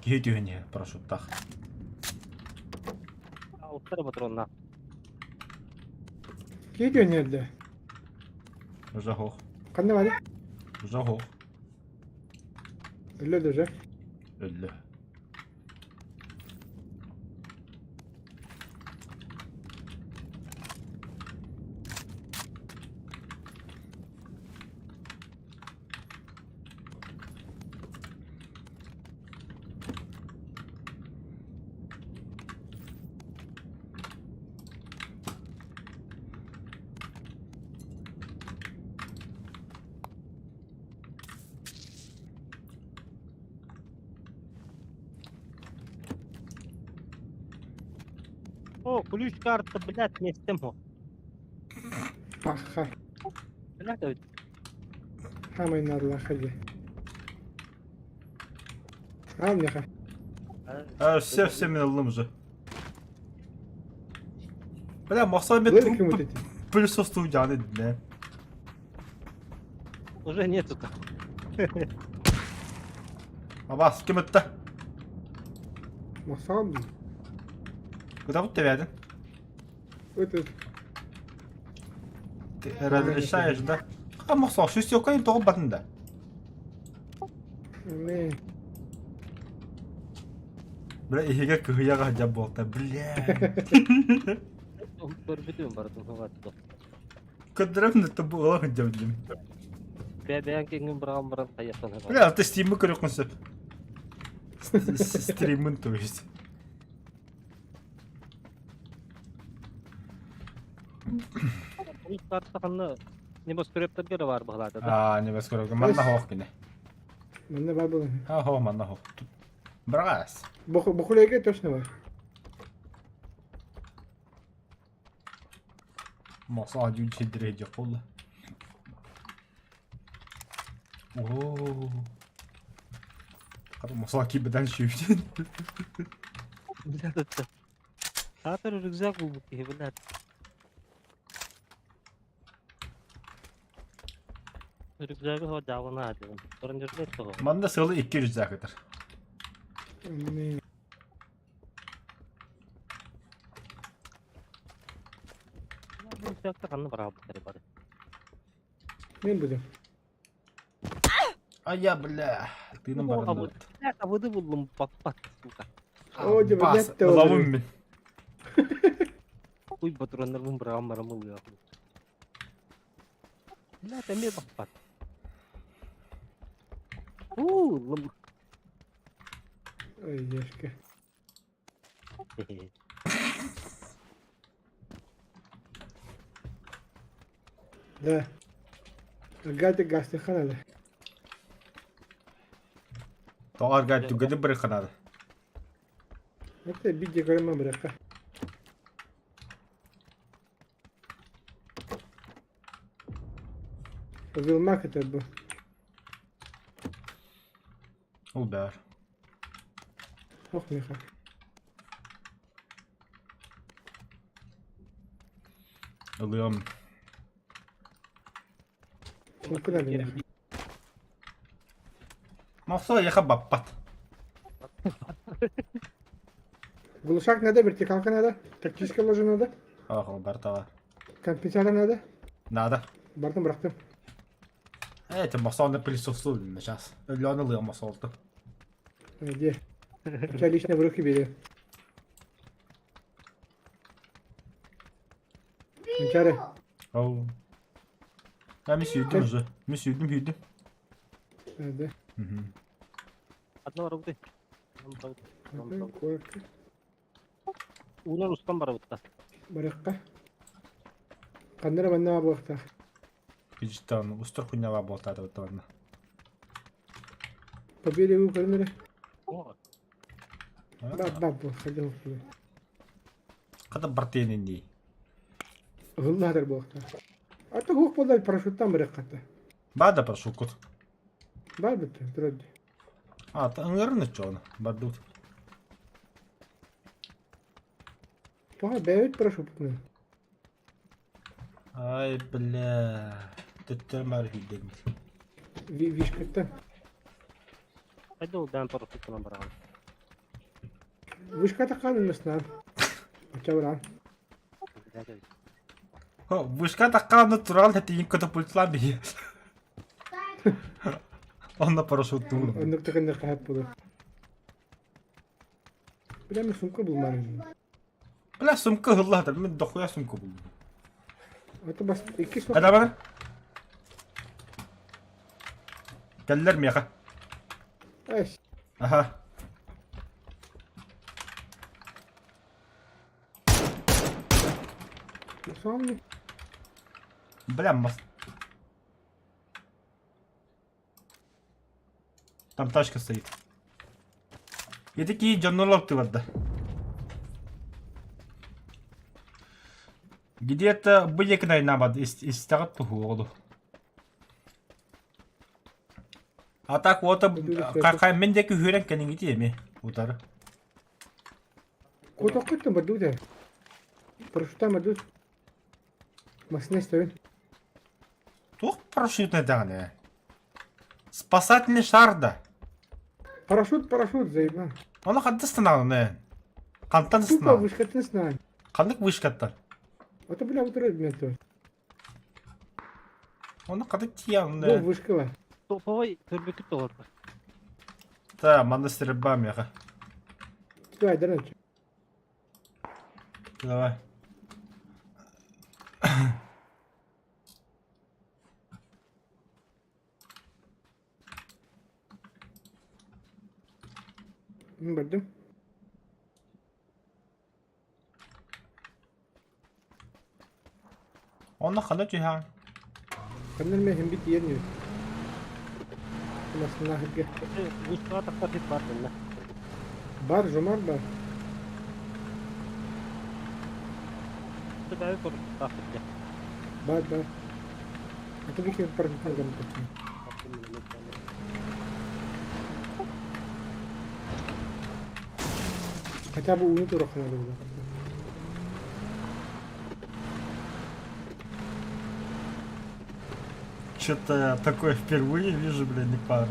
Gidiyor ne paraşütten. Utara patronna. Gidiyor nerede? Уже hoch. Kan ne var ya? Уже hoch. Öyle duracak. Öldü. О, ключ карта, блядь, не с тем. Bak ha. Блядь, evet. Hemen Allah hadi. Al ne ha. Все мен уже. Бля, мақсат мен Böyle kim öteti? пылесос уйдяны, да. Уже нету там. Абас, кім өтті? Masam değil. Куда вот ты вердің? Öt. Ты разрешаешь, да? А мақсат, шестерканың тоғы батында. Ne? Бля, иге күйяға жап болта, бля. Көрбүдүм бардым хаватты. Көдірім нетті бұл олағын жап деймін. Бәбән кеңген бұрған қаяқтан. Бля, ты стримі көрек қынсып. Стримін, то есть. Тартақанны немес көрептерге бар бұғылады. Не бас көрек, манна хоқ кені. Bende var bu. Ha хоқ, манна хоқ. Брас. Bu kuleye точно var. Мақсат жүн шедірі жақ болды. Ооо. Мақсат кейбідан шүйден. Біләді. Атыр рюкзак бұл бұқи, біләді. Rüzgarı o davana adıyorum. Sorun yok mu? Manda sığılı 200 kadar. Ne? Bu sıcakta kanlı var abi bari. Ne bu? Ay ya bля. Tığının barında. Ya kabudu buldum bak. O da Bas, net de lavım ben. Uy baturanlarımın bırakmaram oluyor. Ne temel bak. Lım. Ay yaşka. Da. Gadi gazetexanada. Doğar gayet tügedi bırakanadı. Hatta bir cekarıma bırakı. Kızılmak eder bu. Ol be. Çok ne kadar. Alıyorum. Ne kadar ne? Maqsa yaxa bappat. Глушак надо, вертикалка надо, тактическое ложе надо, Ах, бартава. компенсатор надо. Надо. Бартын bıraktım. Evet, masanda пылесосу сейчас. Öyle anılıyor masalda. Где? У тебя лично в руки бери. Hünkârı. Oo. Ben müsüydüm uzun. Müsüydüm hüydüm. Nerede? Hı hı. Adına var bu. Korktu. Ulan ustam var burada. Bırakka. Kanlara bana var bu vakta. Cidden ustur kunya var boltadı bu torna. Побери его, канlara. O. Баб, hadi hoşçakalın. Kadar bartenin değil. Hıllıhadır bu vakta. Artık hukuk oldu paraşütten bırakkatı. Bada парашют. Var bitti, durdu. А, та ыңырын çoğunu. Bardut. Paha beyit paraşüt mü? Ay bля. Tüttürmer hüydüm. Vişkattan. Hadi o ben parasını bırakalım. Vişkata kalın mısın? Çavuran. Ho, вышка такая натурал, это не катапультла бей. Он на парашют durdu. Önlük tıkındır kahep bulur. Bilemiyorum sumka bulmalıyım. Bля, sumka hılladır. Ben dokuya sumka buldum. Hatta bas iki sok. Hadi bana. Geller mi yaka? Ay. Aha. Nasıl oldu? Бля, Там тачка стоит. И такие джаннулок ты вода. Где-то были к нам из старого. А так вот какая мендеки хюрен кенинги ми утары. Куда ты мадуда? Парашюта мадуд. Масне стоит. Тух парашют не дали. Спасательный шар да. Парашют, заебан. Оны қанды станағы не? Қантан Тупо станағы? вышкатны снан. Қандық вышкаттар? Это, бля, утро меня тоже. Оны қады тияң Бұл не? вышкала. Топовой төрбекіт олар. Та, манда стрельба меха. Давай, дальше. Давай. Бардым. Оны қады түйяң? Kanlar mı hem bit yeniyor. Nasıl nahirge? Вышкаға тақтар деп бардым да. Бар, жомар бар. Бәрі көріп тақтыр деп. Бар. Это bir kere parasını gamtı. Хотя бы унуту рахмады было. Что-то я такое впервые вижу, блин, не пару.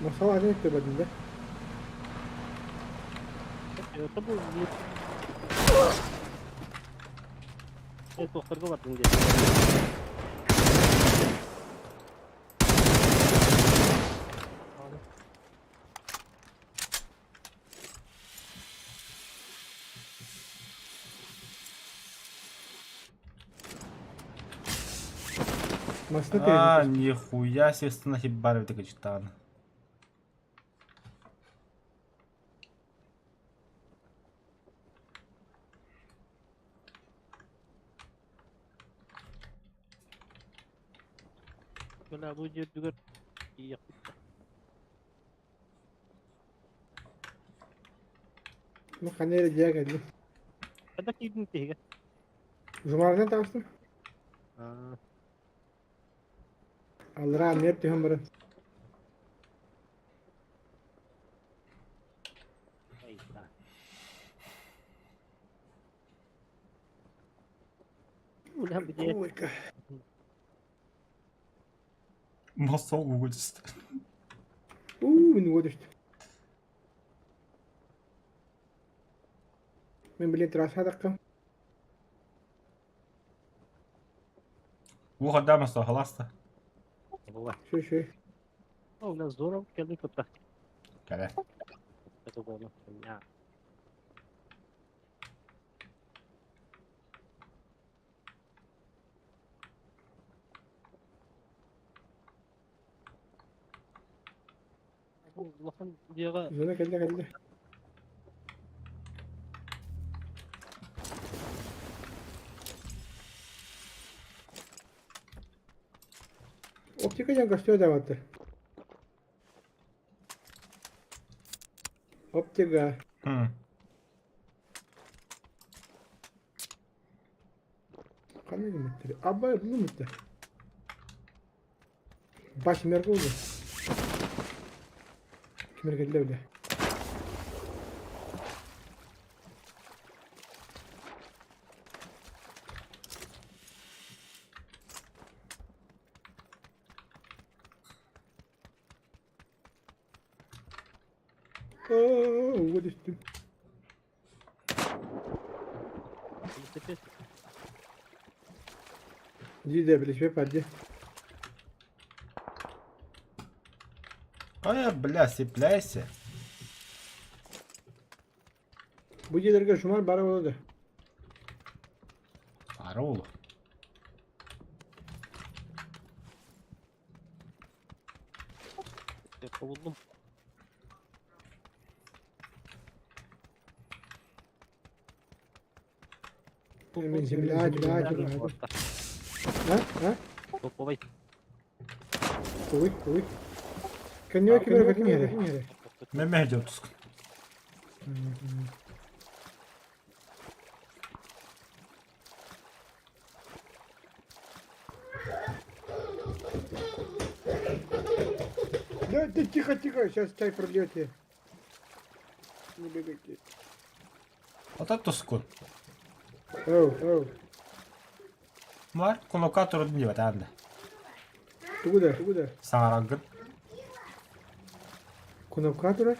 Masal ne etti badinde? Это был вид. Тоқтарға бардым деп. Masal А, ne нихуя себе станахибарви така читана. Бля, бұл жер бүгір. Ияқ. Ну, kanere diye geldi. Қада кейдің тегі. Жомар ne tavsın? Aldıra ne etti hem bana? Ulan bir de Ой, ка. Masa uğucusu. Beni o düştü. Ben bile tıraşa dakika. Bu kadar masa halasta. бува. Şu. У нас здорово, келді көпті. Gel. Это было. Ja. Bakın diye Zona geldi. Optika can kaçıyor da vardı. Optika. Hı. Kanı gitti. Abba bunu gitti. Baş merke oldu. Kim geldi öyle? O düştü. Ciddi bir şey yapar. Ай, бля, цепляйся. Bu gelirge şumar bara oldu. Пароль. kovuldum. Hemen şimdi acil. Ha? Topovay. Koy. Kendime kibir bakayım yere. Mehmet Yotuz. Да тихо, тихо, сейчас чай прольет я. Не бегайте. Ota tuskun. Оу, оу. Var. Kolokatör diyor tanda. Ты куда? Ты куда? Sağıragın. Кунавкатора?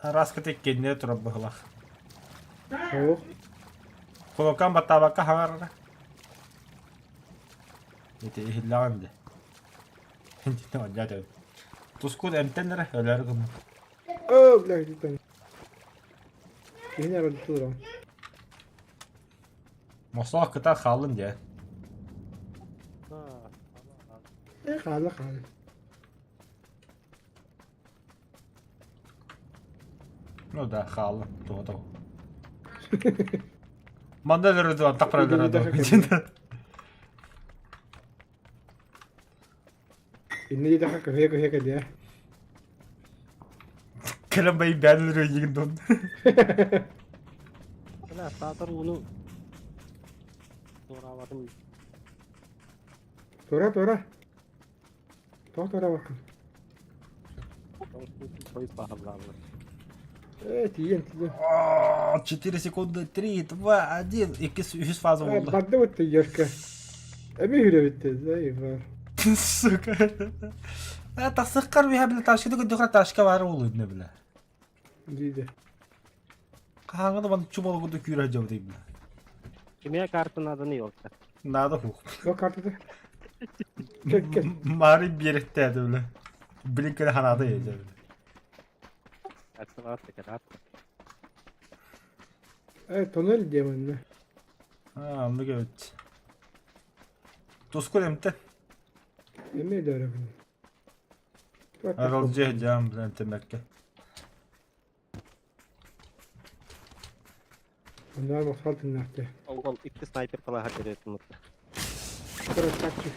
Raskı kendine turab bıhlak. Оу. Kolokan batabaka havarra. Yete ihillan de. Hindi na wajata. Tuskun emtenere öler gım. Оу, блядь, ты там. Меня родители. Moslak kıta kalın diye. Ha. خالة خالة. No da kalın. Todo. Manda liradu an tapra liradu. إني ضحك هيك هيك دي. Kelam bayi ben liradu yigin don. Ana sağdan bunu doğramadım. تورا تورا. تورا bakın. Koy pahalı. تيجي تيجي. 4 секунды, 3, 2, 1. İkisi 100 fazla oldu. بعد ما تيجي. أبي هنا بنت زي فار. Suka. Ya tasıkkar bir habile taşkıda gördükler taşka var oluyor ne bile. جديدة. Kahanga da bana çubuğu gördük yürüyeceğim diyeyim. Kimya kartının adı ne yoksa? Nada huk. لو كارتة. كل كل. Mari bir yere de öyle. Blink'e hanada yiyeceğim. Aksın artık artık. تونل ديما. Ha, onu evet. Tuskul emte. يمي دارك. Erolcu edeceğim ben temekke. والله ما وصلت النحتة. Oğlum iki sniper falan hak ediyorsun mutlu. ترى تاكسي.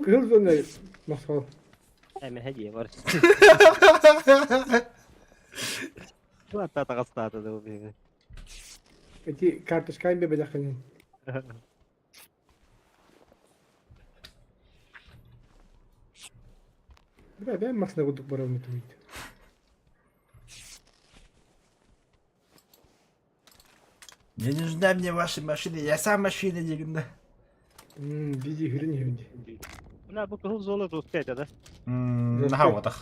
كل زون مصر. Hemen hediye var. Bu hatta takaslatı da bu bir. أنتي كارتش كاين بدخلين. Ben masna kuduk bara mutuydu. Не нужна мне ваша машина, я сам машина дегinde. Bizi hürün yöndi. Bunlar bu kızıl zonu Rusya'da da. Ne havadak.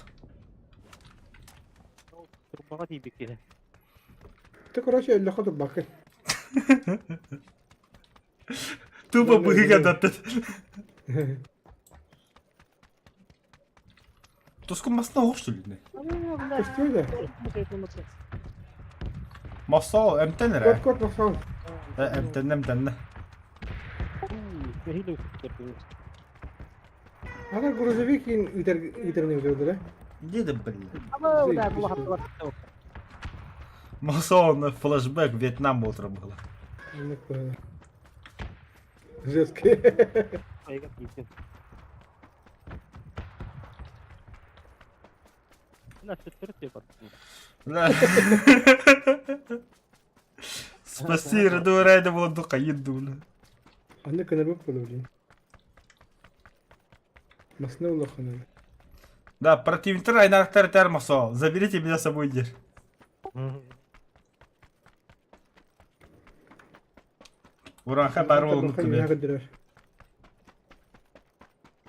Turbağa değil bir kere. Tekrar şey elle kadar bakın. Tuba bu hikayetten. Tuskun masna hoş değil. İstiyor da. Masa emten nere? Kot masal. Emten. Hile yapıyoruz. Aga Grozovic'in iterni ödürdü. Dedim belli. Ama o da bu hatta var. Masa onu flashback Vietnam oturum bula. Anlık böyle. Жестко. Ayıp gitsin. Nasıl tırtıyor bak. Спасибо, дурай, да было дука еду. Anlık kadar bak böyle. Masna ulla kanalı. Да, противник Райнар Термосо. Заберите меня с собой, дир. Уран хабар olun kıbe.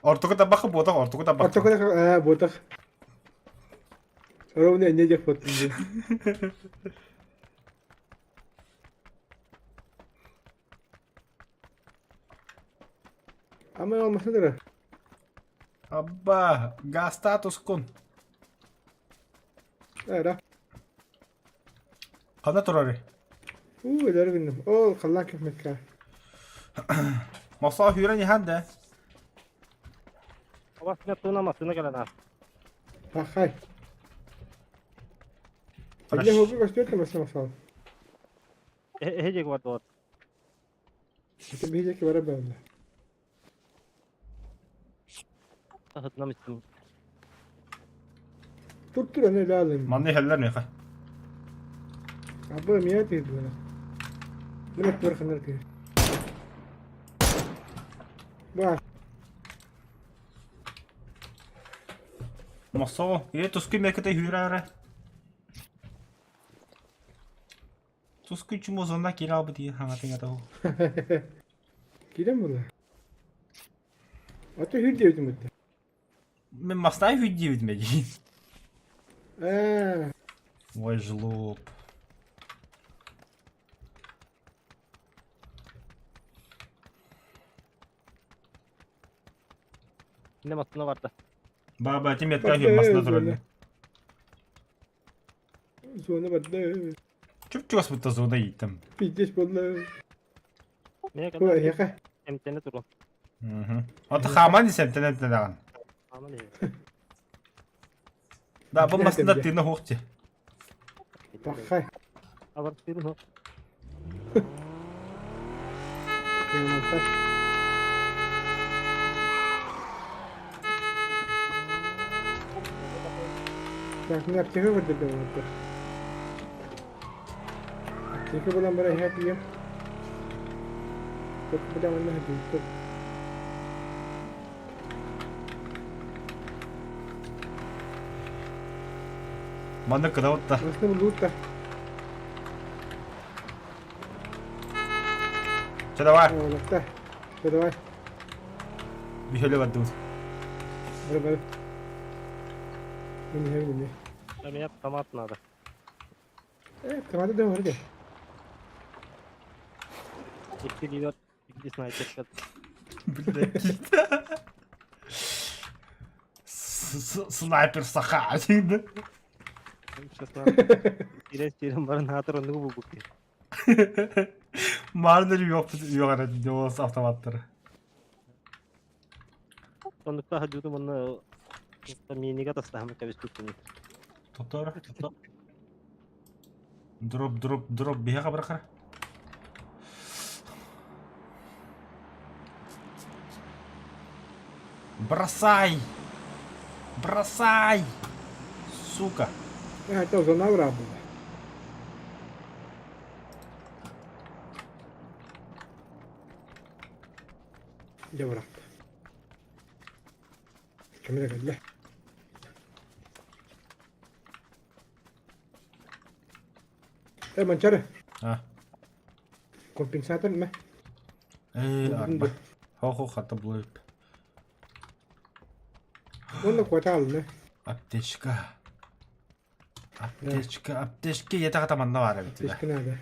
Ortuku da bakıp botak, ortuku da bakıp. Ortak da botak. Sonra ne yapacak fotoğrafı? Ama olmasın da. Abba, gaz status kun. Era. Hana turari. Öyle günüm. Ol kallan kif mekka. Masa hüren yahanda. Havasına tuğnamasına gelen ha. Ha hay. Ele hobi başlıyor mesela masal. Hecek var doğru. İşte bir ki var böyle. Hatırlamışsın. Tuttur ne lazım. Manni heller ne ka? Apa mia tuh itu? Mana keluar kanar tuh? Wah, Mosso, туску меката хюраарэ. Туску ч юм уу зуна гэраа бити хангатай гадаа. kira mula. Atau hür diyor mu? Мен мастай хүдивд мэг. Ah, Ой жлоб. Ne masına vardı. Баба тимет кахи масна туралли. zona badda. Чүпчгас бутта зуна итем. Piddes bolla. Ne Bu kadar yaka. emtiyene durun. Мгм. Ото хамани сэмтэнэт даган. Ama ne? Да бу масна тина хуухти. Bakhay. Avar sürün o. Yanılmaz. Bak ne yapacak orada da orada. Çünkü bulan bana hep yiyor. Çok bulan bana hep yiyor. Манда кадаватта. Aslında bu loot da. Че давай. Oğlak da. Şöyle var. Bir şöyle var dur. Böyle böyle. Bunu hem bunu. Tabii yap tamam atmadı. Evet, tamam da orada. İki diyor. İki sniper kat. Снайпер саха şimdi. İren barın hatırını bu bu. Marner yok ara diyoruz avtomatları. Sonuçta hacıdım onu. Mini kat asla hem kavis tutun. Топтора. Дроп биха быракара. Бросай! Бросай! Сука! Evet, o zaman var abi. Ya bıraktı. Kamera geldi. Mancar. Ha. Kompensator mı? Arba. Ho hatta blöp. Onu da kuatal mı? Аптечка. Аптечка ята катаманда бар бит. Teşkin abi.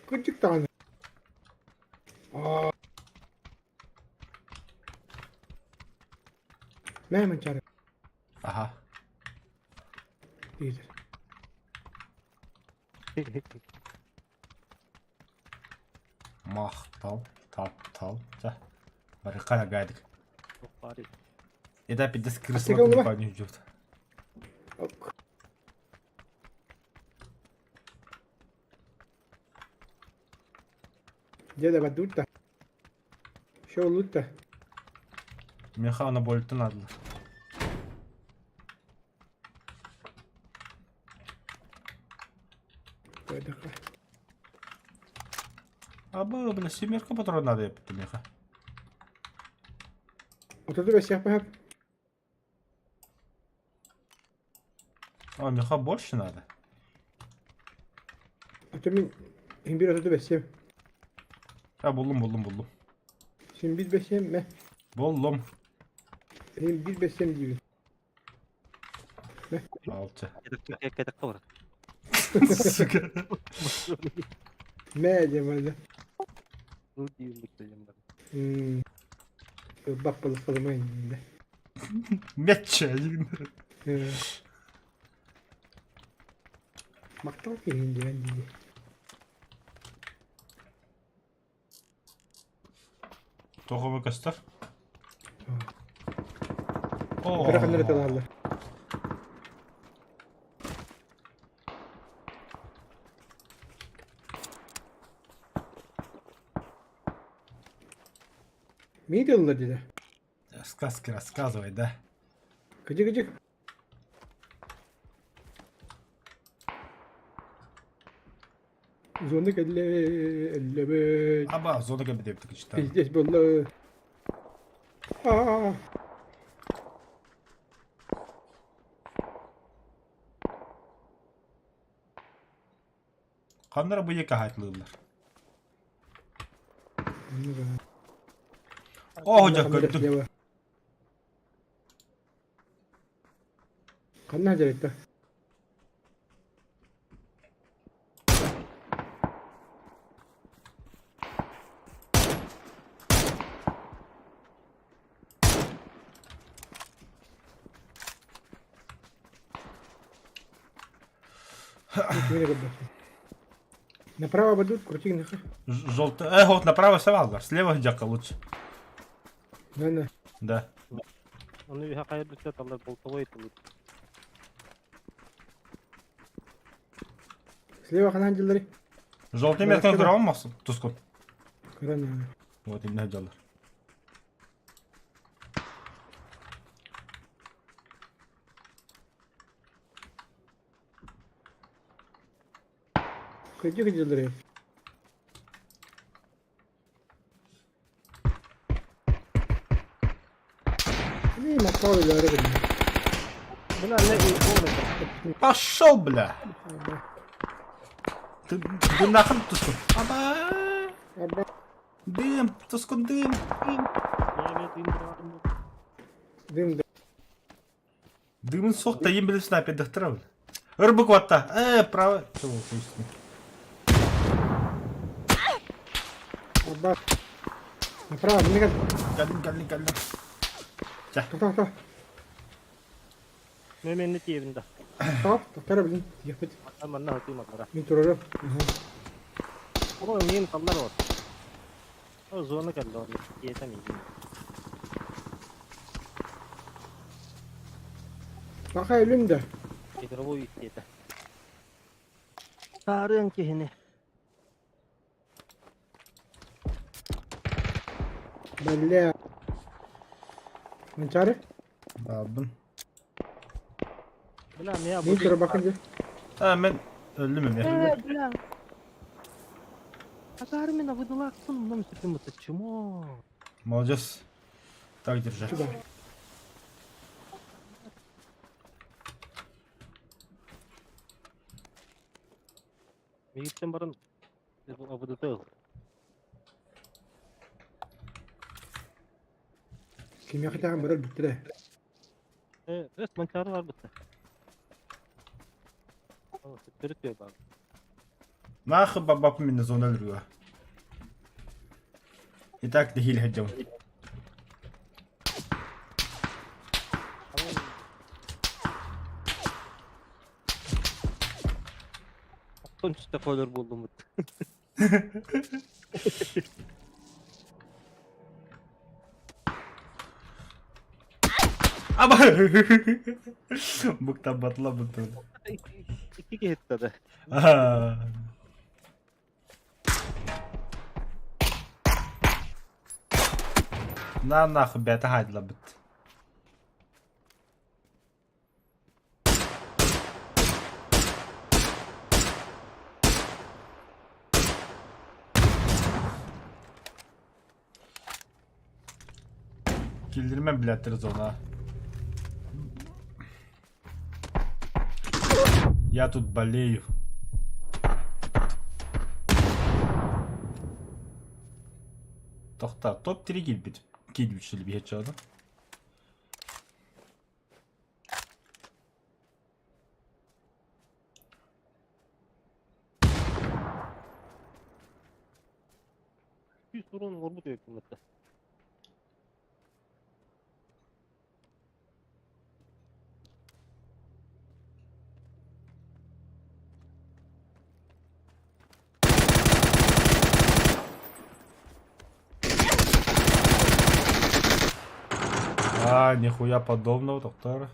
Küçük tane. Aa. Ne mancar? Aha. İyidir. Мақтал, таптал. За. Барыкала гайдык. Çok bari. Еда пидес Аптека крысла улы ма? компанию жуфт. Ok. Ya da badutta. Şu lutta. Меха анаболитін адылар. Böyle. Абы, бля, семерка патрон надо епті меха. Oturdu beş yapma hep. А, меха больше надо. Oturdu bir oturdu beş yap. Ha buldum. Şimdi biz beş yap mı? Buldum. Şimdi bir beş yap diyor. 6. Kedek var. Сука. Ne acaba? Bu diyorluk dedim ben. Bak balık kalma elinde. Меча. Maktal elinde ben diye. Tohumu göster. Bırakanları talarlar. Ne diyorlar dedi. Сказки рассказывай, да? Gıcık gıcık. Zonda elle be. Aba zona gibi de yaptık işte. Pizdes bolla. Aa. Kanlara bu yeka hayatlılar. Oh hoca gördüm. Kanna hajarekta. Направо обойдут, крути нахуй. Желтый. Вот направо савалдар. Слева Джака лучше. Да. Да. Onu bir hakayır düşse talar boltova yetili. Слева хананжилары. Желтый метканы дura алмақсың. Тұскын. Крана. Вот инде хаджалар. Крути хажилары. Не, макал или арабин. Buna ne iyi olmadı. Пошел, бля. Ты нахрен Тұскын. Аба. Аба. Дым. Тұскын дым. Evet indirdim. Дым, да. Дымын соқ та ем біліп снайпер дықтыра біл. Ұрбы кватта. Право. Аба. Направо, мне как. Geldim. Та. Mömenli evinde. Тара, блин. Ехать. Ama ne hatayım atlara. Мен турарам. Ama neyin kallar var. O zoruna geldi orada. Yetemeyim. Баха элимде. Yeter o yeter. Sarın kehine. Бля. Манчары? Aldım. Bula ne ya bu? Мен тура бакынды. Ben öldüm ya. Bula. Акар меня выдала сон, нам с этим чему? Молодец. Так держи. Сюда. Мегиттен барын абыдытыл. Ким яхтаган барал биттире. Өс манчары бар бітті. Сүттірік бе бар. Нахуй бабапы меня зона льва. Итак, ты хиль хаджам. Sonuçta kolor buldum. Ama bukta batla bukta. İki gitti de. На нахуй бета хайдла бит. Kildirme biletleri ona. Я тут болею. Toxta, top 3 kill biçili bir headshot'ı. Bir sorun var bu diyor hükümette. Нихуя подобного, доктор.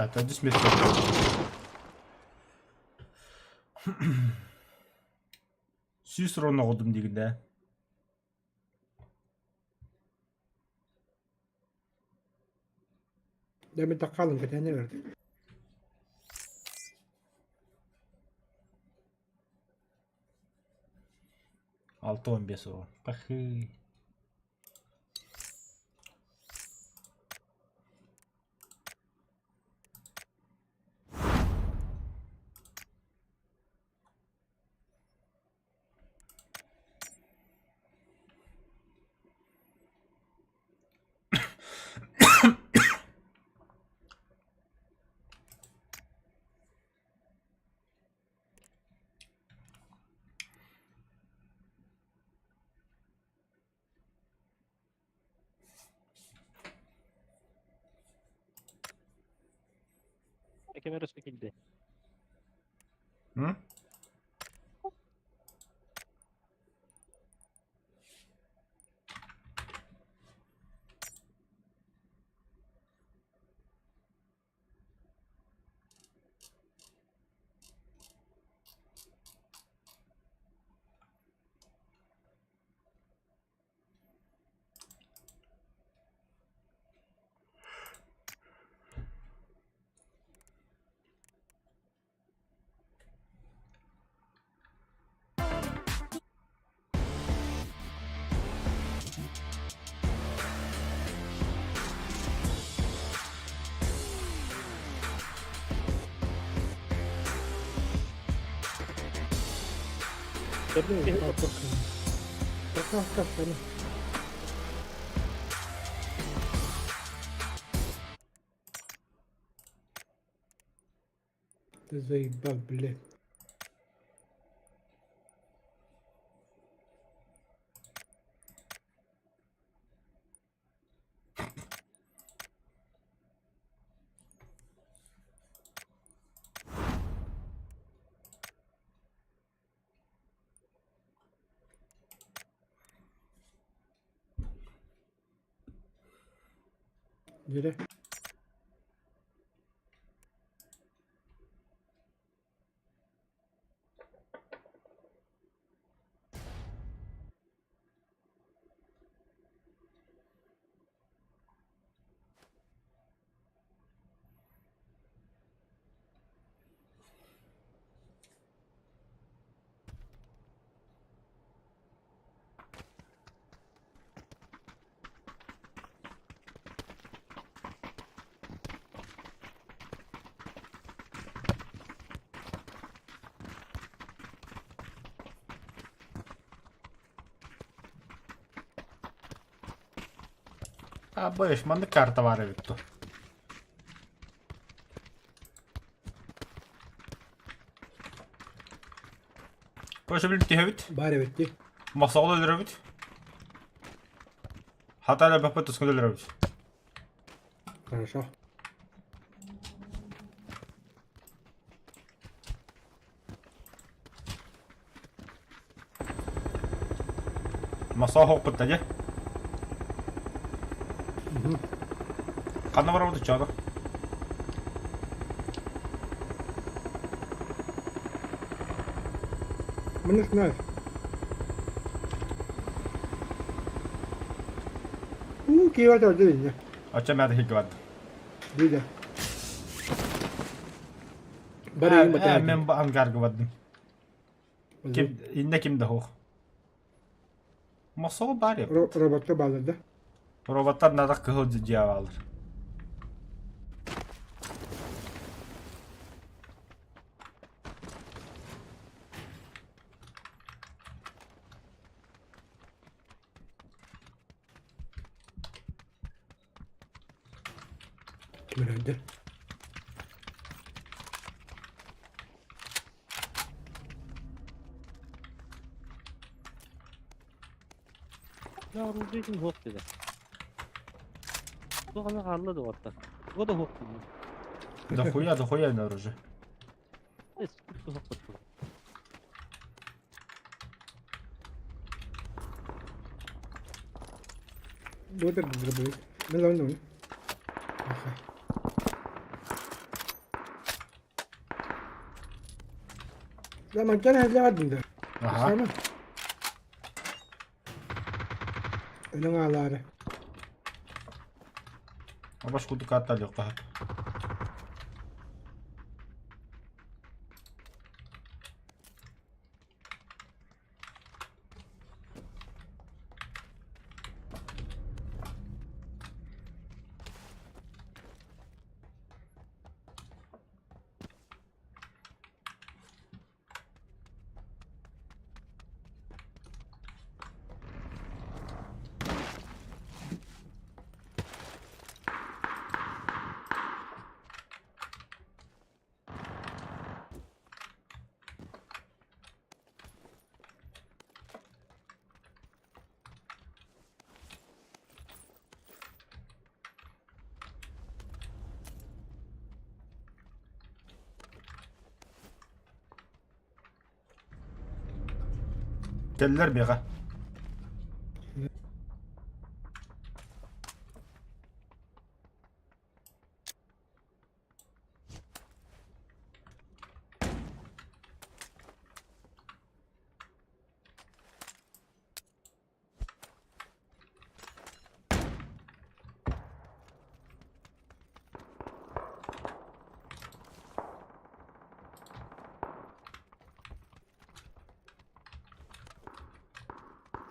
Это дисмет. Сүйсір оны қылдым дегенде. Demin takalım ki ne verdi? 6-15 o. Пахы. Kamera çekildi. Hı? Tabii. Kalk. Tamam. Заебал, блядь. Nere? Боюсь, мене карта варить відту. Boşa bir tihevit. Bari bitti. Masada öldürevit. Hatta la bapet tuskun öldürevit. Хорошо. Masada hop bitti. Kanna var orada çağda. Мы не знаем. Киевать öldü. Açam ya da hik vardı. Değil. Bari yiyeyim bakayım. Ben bu angargı vardım. Kim, inne kimde ho? Masada bari yap. Robotta bağladı. Robotlar nada kıhılcı cevap alır. Kim öldü? Ya Ruzi için hop dedi. Bu kadar harladı orta. O da hop dedi. Да хуя на оружие. Neyse tuttu hop dedi. Burada bir durdurayım. Ne zaman onu? لما كان هتلاقي ده Aha. سامع انا على عارف Baş kutu kartlar yok daha. Geldiler bir yaka.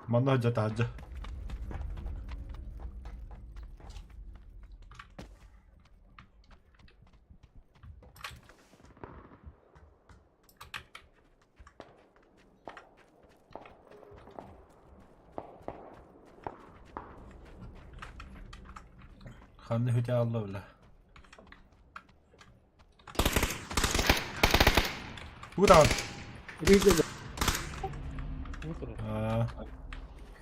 Bana hacı hacı. خلني هدي الله ولا وطبعا ريد ده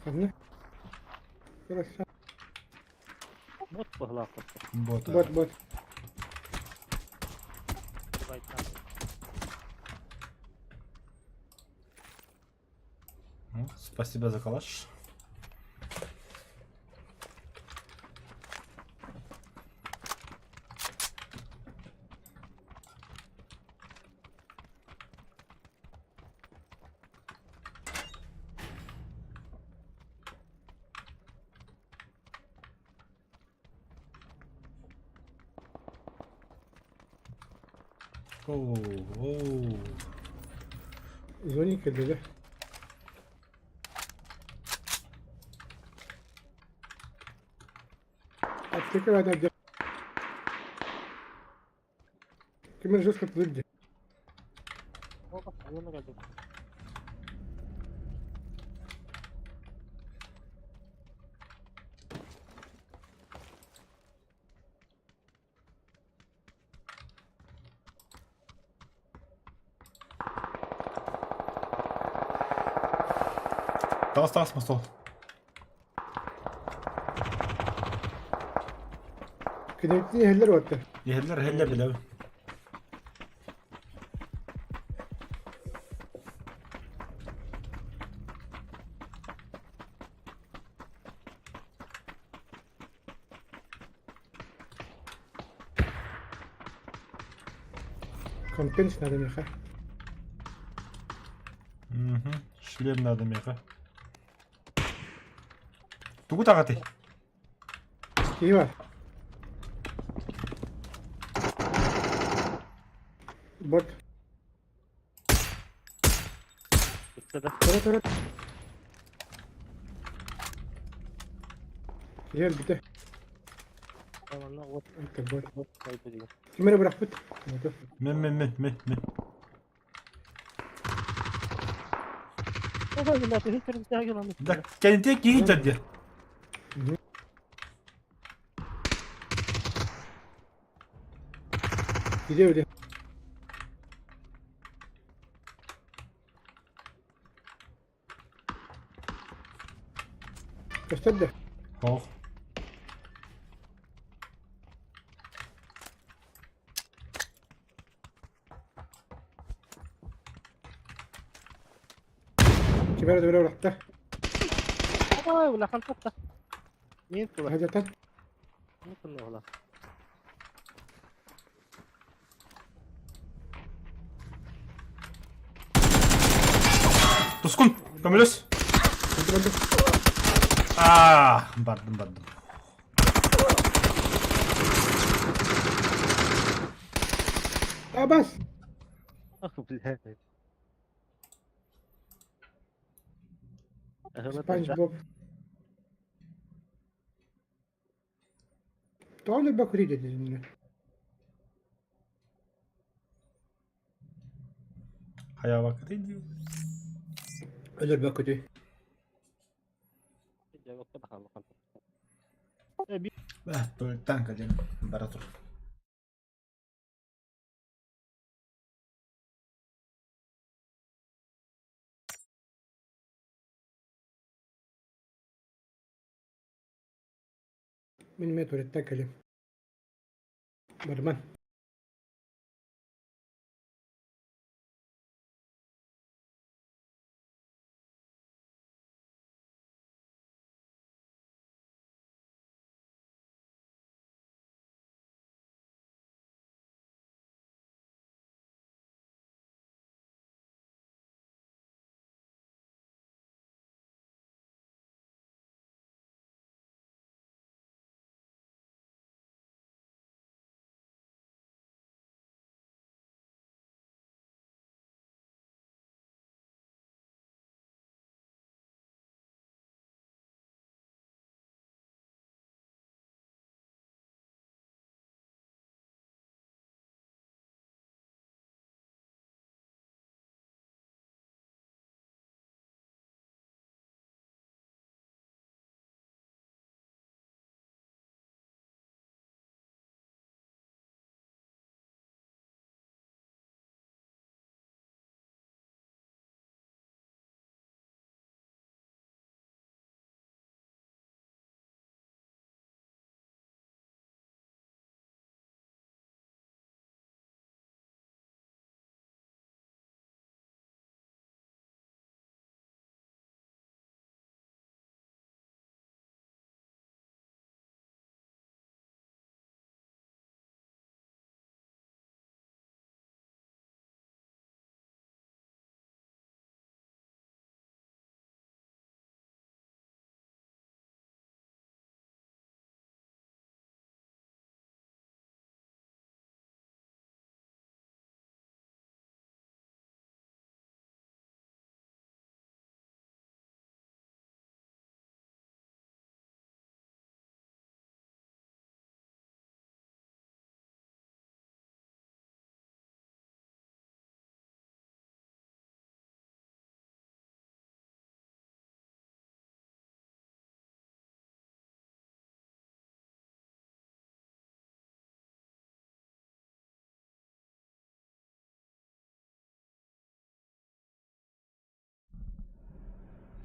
خدنا خلاص Bot bu hılafet. بوت بوت Спасибо за калаш. اوه اوه زوني كده ده افتكر هذا ده كمان جوز كنت ضدي Bak yanına geldim. Tavas tavas mı sol? كده هلر وقتها Yeheder heller bile. كامبينش هذا يا اخي Şilerim nerede yaka? Tugu takati. ايوه بوت Bitti de. ترى هي البتاع Tamam lan bot. انت بوت Bot kaybediyor. كمان بروح بوت Men. O da billahi hiç bir daha görmemiş. Bir dakika kendi tek yiğit hadi. gidiyor ده تصدق Hoch. كبيرة دولة رحتها Ay ulan kalkta. Niye tuğla? هذا تن Niye tuğla ulan? Tuskun. Kömülüz. Öldü. Bardım. Bas. SpongeBob. Doğru bakırı dedin. Haya vakit ediyor. Ölür bakırı. Böyle tank canım. İmparator. Benim meteoritten kalayım. Barman.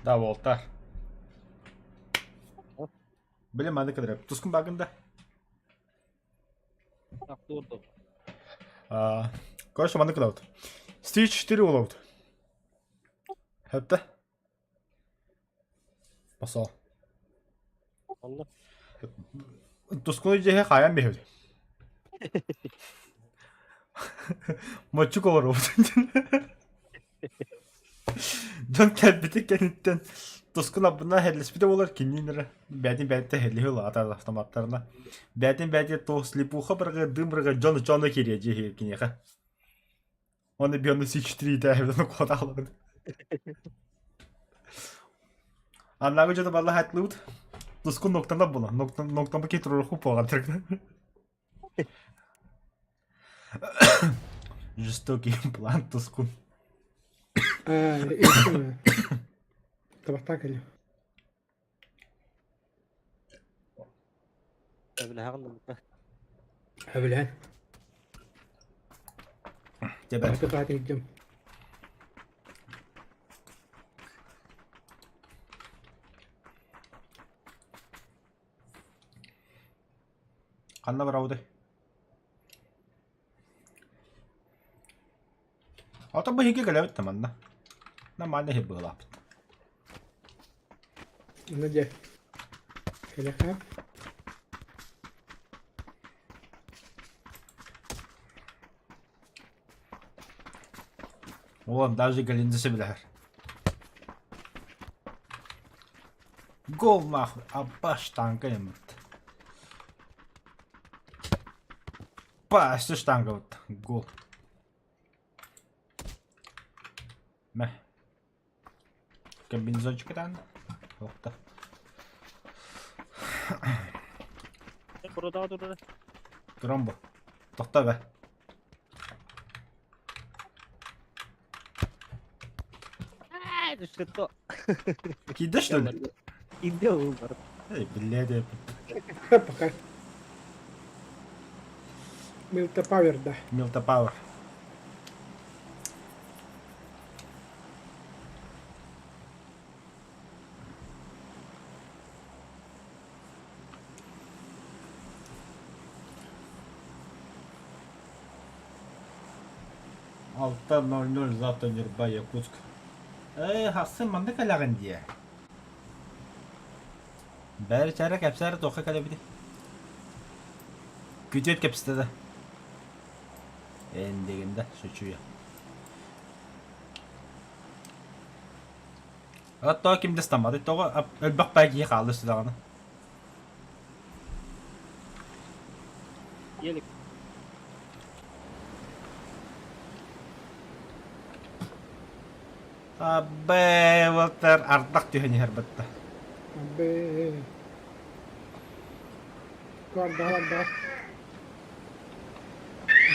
Da voltar. Bilmem ne kadar yap. Tuskun bakında. Короче, маны клауд. Stage 4 уловд. Хэвтэ. Басаа. Тускуны жиhe хаян бэхэв. Мочук olur. Жон кэлбитик кэнэттэн Тускуна бuna hellis bir de olur ki nere. Bədin bəddə helli ola atar avtomatlarına. Bədin bəddə tosli buxa bir dımrığa canı kirəcək kinəxə. Onu bir onu siktirdi evdən kodaladı. Anlago da vallahi hatlut. Tuskun noktada bula. Noktamı getirur hup olacak. Жестокий план Тускун. Tabaktan kalayım. Öyle. Geber. Başka parti gideceğim. Kanna bravde. Ata bu hige gelevet tamanna. Na manne hep bulap. Ne diye? Şöyle kap. Oğlum daha önce gelince bilir. Гол нахуй. Абаш танка емірді. Басты штанга вот. Гол. Мә. Комбинезончик тан. Оқта. Burada dur. Тұрам ба. Тоқта бә. Düştü to. Кейді что ли? İndi olur. Эй, блядь. Пока. Милта Павер, да. Милта Пауэр. Алта 0-0 завтра Нюрба, Якутск. Хасы манда калаган дия. Бәрі чәрі кәпсәрі тоқы кәлі біді. Күтет кәпістеді. Дегенде шөчуя. Ата кимде стамады. Тоғы өлбақ бәгі қалды үстідағаны. Yelik. Абе, валтар ардақ түйені әрбітті. Абе. Guarda.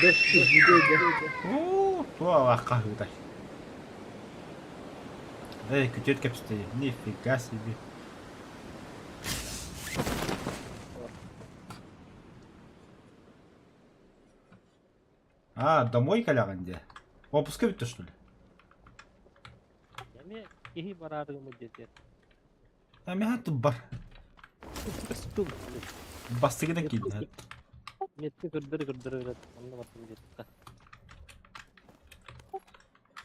Дождь видео. Туа ваққа хүдай. Күтет кәпістеді. Нифига себе. Домой калаған де. Опуска бітті, что ли? Yani kehi bararı müddeti. Мен хаты бар. Sıktım. Бастығыдан келді. Metti kırdır öyle. Anlamadım dedi.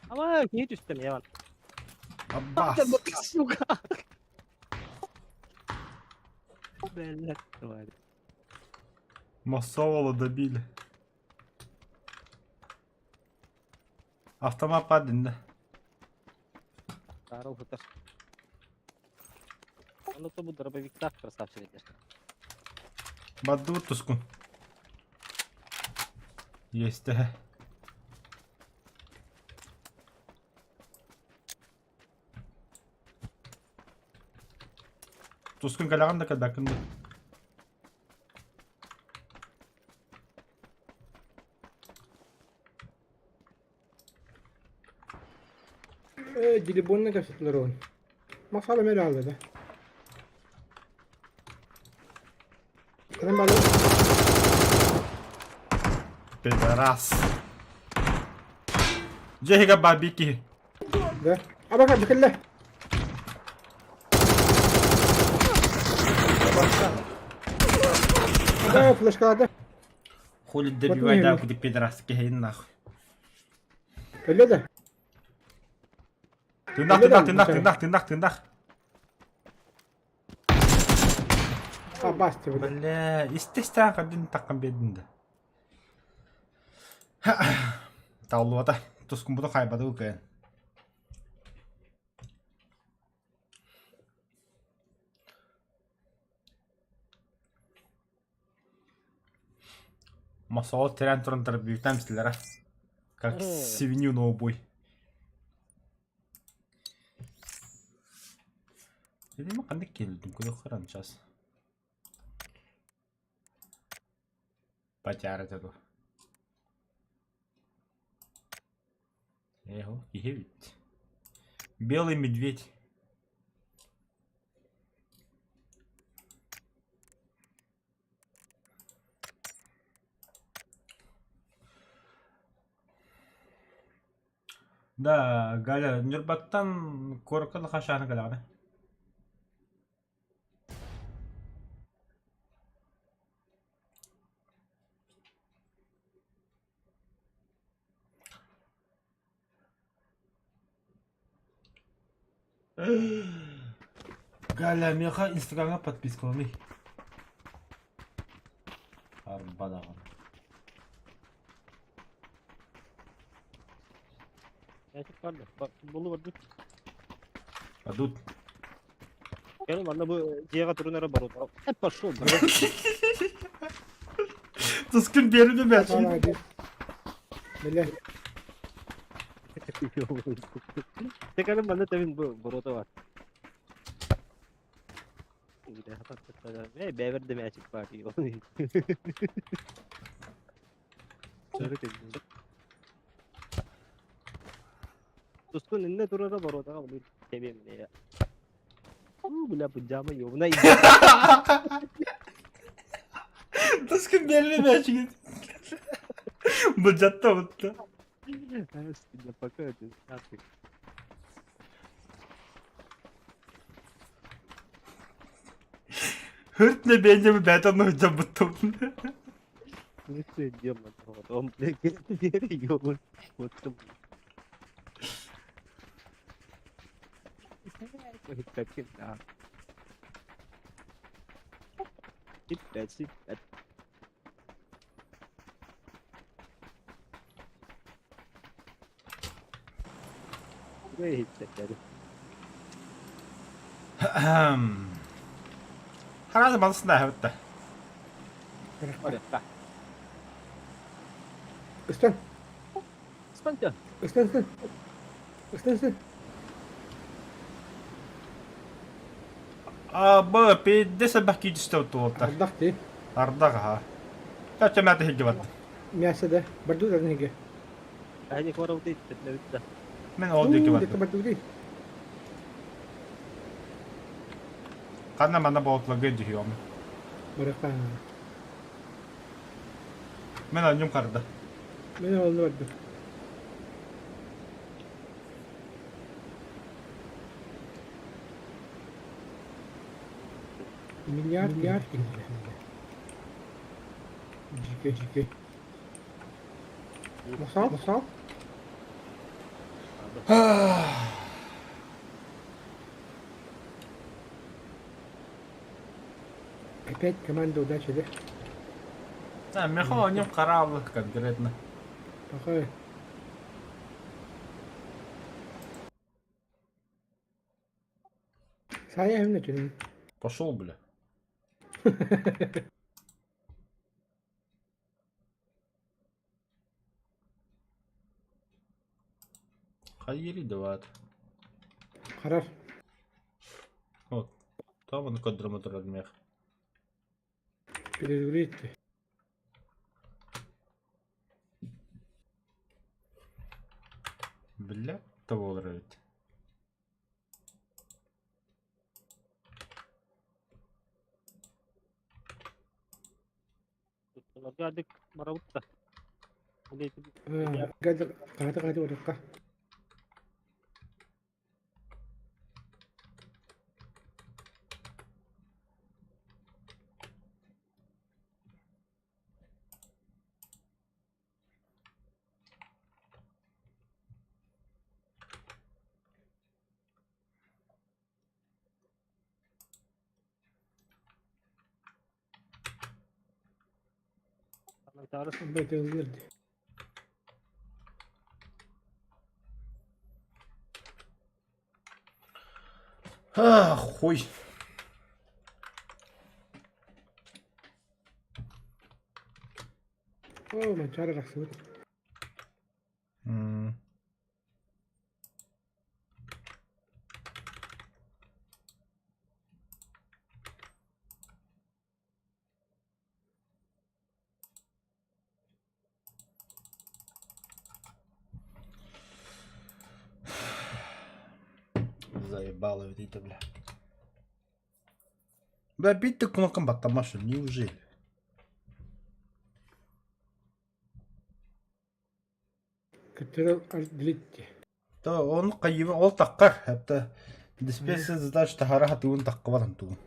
Ama hiç üstem ya. Аббас. Сука. Bellet var. Массовало добили. Автомат падында. Старый хутор. Ну то bu дробовик-то красавчик eder. Баду тускун. Есть. Тускун калаган да кадакында. Телефонuna kaçtılar onu. Masala herhalde de. Kadın balı. Пидорас. Джега бабики. Да. А bak hadi kelle. Да, флешкада. Хули добивай да, куди пидорас кехейн нахуй. Öyle de. Тындах. Ha bastı böyle. Бля, естественно, кадын таккан бединде. Таулуата, тускун буду хайбады үкен. Масол терен турантар бьютам стилера. Как свинью на убой. Dedim kandık geldim kudu kıran ças. Пачара тако. Эхо, ведь. Белый медведь. Да, Галя, Нюрбаттан коркалы қашаны калағаны. Галя, меха инстаграмға подписка олмей. Арбадағаны. Gerçek vardı. Bak futbolu vardı. Падут. Gelin bana bu ciğer turunlara baro. Hep pошел. Tıskın birini mi Hala hadi. Böyle. Tekalım bana tabii bu barota var. Bir de hatta ne bever de magic party. Şöyle dedim. Dostun inne turara barota onu seveyim ne ya. Bila pujama yoluna Tıskın birini mi açık? Bu catta mutlu. Aslında bakıyorsun. Artık. Hırt ne bence mi beden hocam mutlu. Ne söyleyeceğim ben? Komple geldi bir yere yolun. Mutlu. Bakın ya. Git. Buraya hiç çekerim. Herhalde balısında evet de. Hadi bak. Islan. Spanja. Islan. Islan. Bu bir dese bak gidiş de oturdu. Ardak di. Arda ha. Kaç mete hilgi var. Miyasa da. Bardu da nige. Hadi kau rauti itu. Men oldu ki var. Dito bardu di. Kanna bana balıkla gidiyor. Baraka. Men annem karda. Mana oldu bardu. Milyar. Jike. Masal. Epet komando da şöyle. Nah, meho annem karavlı kan geretna. Bakay. Saya hem ne canım? Пошел, бля. Hayır дават. Karar. Вот. Там он квадрометр размер. Перезагрузить. Бля, того ловит. Geldik Maravutta. Ini itu Kata udah kah? taruh Sampai terus. Хуй. Oh, mancara raksud. Заебало ведь это, бля. Бля, бить ты кнопком батамашу, неужели? Control Alt Delete. Да, он кайып, ол таққар. Хәтта диспейсер задач тахара хатуын таққы бар антуын.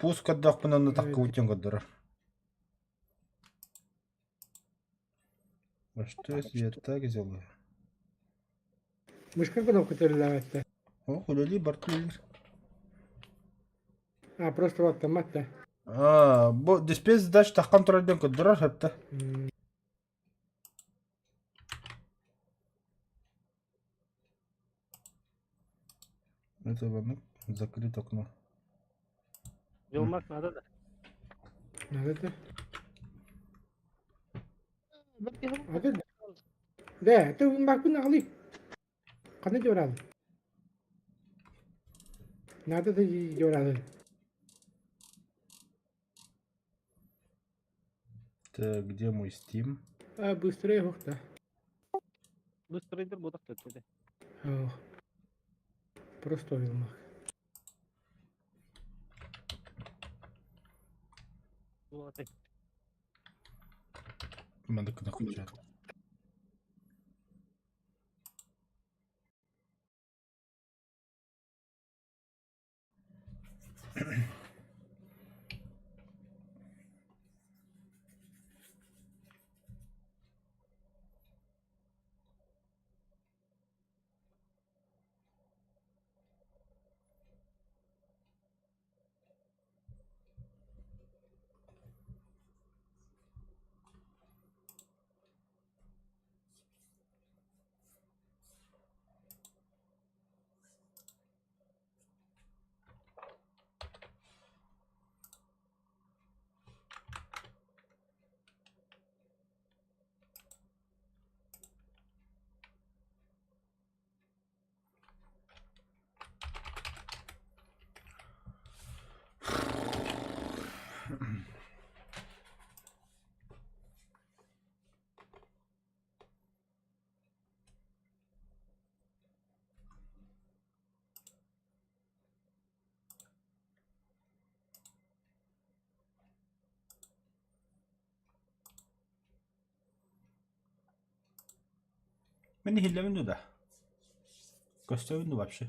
Пуск каддақ пынан таққы утен каддара. Что я так сделаю? Мышка кнопка терляется. О, хуляли, бартулер. А, просто вот автомат, да. Бу диспейс задач таққан тұрайден каддара хәтта. Это ванук. Закрыть окно. Yolmak надо да. Надо это. Bakayım. Ada. Да, это бак bunu alayım. Kanı joralım. Надо да joralım. Так, где мой Steam? А быстрее yok da. Bıstırıydır bu da kötü. Ох. Просто olmak. Bu atek. Надо нахуй чат. Beni hillemiyor da. Göstermiyor вообще.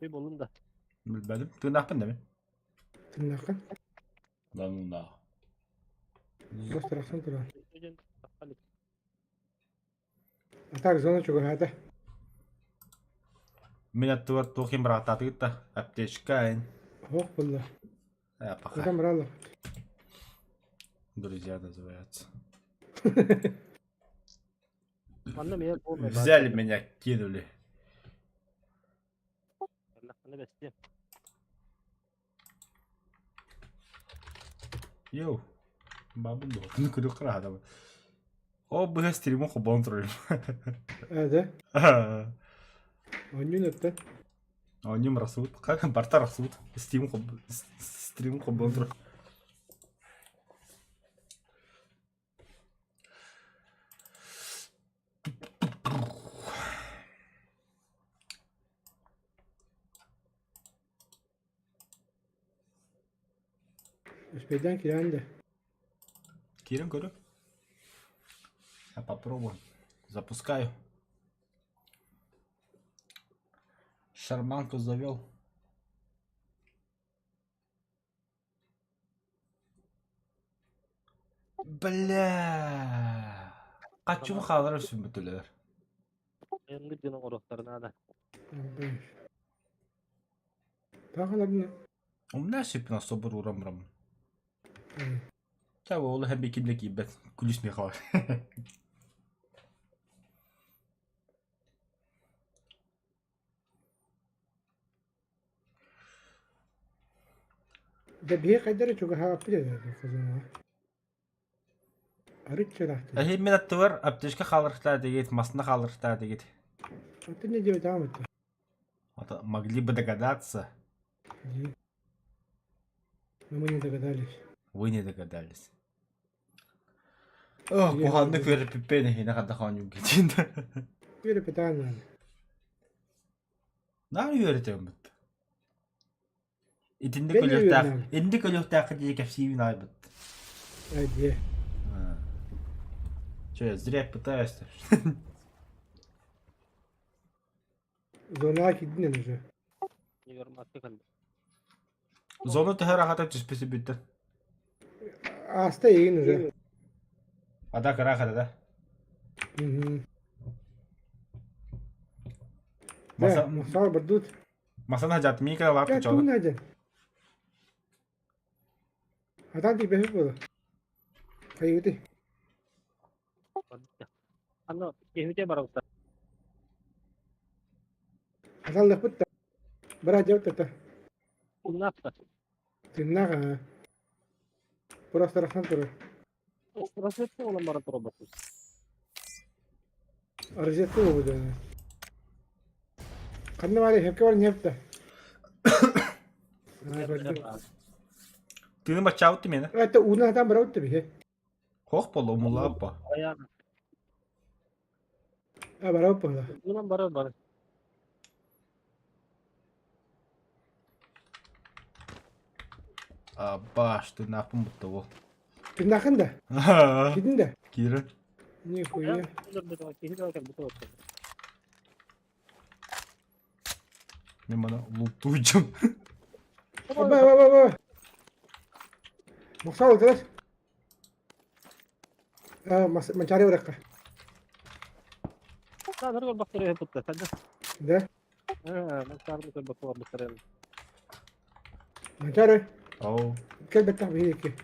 Bir bolun da. Bilmedim. Tırnak değil mi? Tırnakın. Ben bunda. Biraz taraftan duran. Önce bakalım. Atak zona çok hadi. Меня тухим брата ты-то. Аптечка. Ох, валла. Пока. Adam рало. Друзья называется. Annem ya bu. Взяли меня, кинули. Allah'ını besleyeyim. Йоу. Бабу ду. Ну куда крада. О, бля, стриму хобонтроль. Hadi. Oyun ötten. Оним расут. Как барта расут. Стрим хобонтроль. Üspeyden kirendi. Кирин, говорю. Я попробую. Запускаю. Шарманку завел. Бля. Kaçımı kaldırırsın bütüler. Benim gidinin oruklarına da. Takılarını. У меня сипна собор урамрам. Tabi oğlu hem ikindeki bet kulis mi var? ده بيه قدر çok hafif de kızım. Arıç çalaktı. Эһи мен аттыгар аптечка халырыктар дегет, масына халырыктар дегет. Atı ne diyor devam etti. Могли бы догадаться. Но мы не догадались. Вы не догадались. О, куханны көрүп пиппени хина када ханю кетин. Böyle питание. Нар үйрөтөм бит. Итинди Ben de көлөктак, үйренем. энди көлөктак диye кепсивин айбыт. Hadi. Че, зря пытаюсь. Zona gidin уже. Görmezlik kaldı. Зону тахар ахата түспеси биттен. Hasta yiyin уже. Ада карахада да. Hı. Masa, Да, masal berdut. masana jat mika var Ya tu tu ne diyeceksin? Adam değil behir bu. Hayır değil. Ano, ihute barawta. Adam leput da. Berat jauh tata. Unapta. Tinnak ha. Puras terasan terus. Prosesu olan bara turobatu. Arjat tu bu da. Kanne var hep var hep de. Тыны бачаутты мени. Это una adam berat tabii he. Хох боло мулаппа. Ayağına. Ha berat bu da. Ulan bara. Абаш, ты напым бутту. Tinnakan da. Gidin de. Кирин. Nihuyya. Мен мана луптуйчум. Baba. Maksal terus. Mencari mereka. Sadar gol bakteri putta sadda. Da. Ben sardı gol bakteri bakteri. Mencari. Оу. Gel betah bir iki.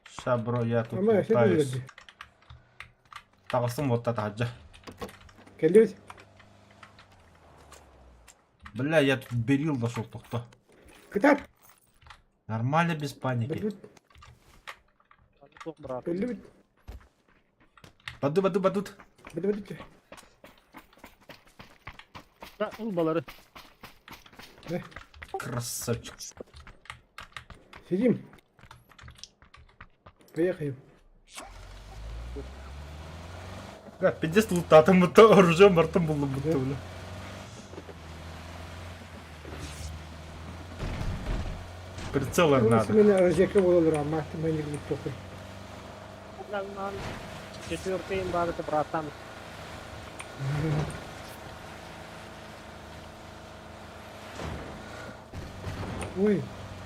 Шабро, я тут Ama şey пытаюсь. değil. Тагысым вот это хаджа. Geldi. Бля, я тут берил дошел тохто. Kıtat. Нормально без паники. Berdut. Çok berat. Belli bit. Бадут. Berdut. Da ul baları. Ne? Красавчик. Сидим. Поехали. Бля, пиздец лутатым бутта, оружием бартым булдым бутта бля. Прицелар надо. Mesela arayacak olur ama ihtimalle gidip toplayın. Lan четвертый bağırdı bratan. Ой.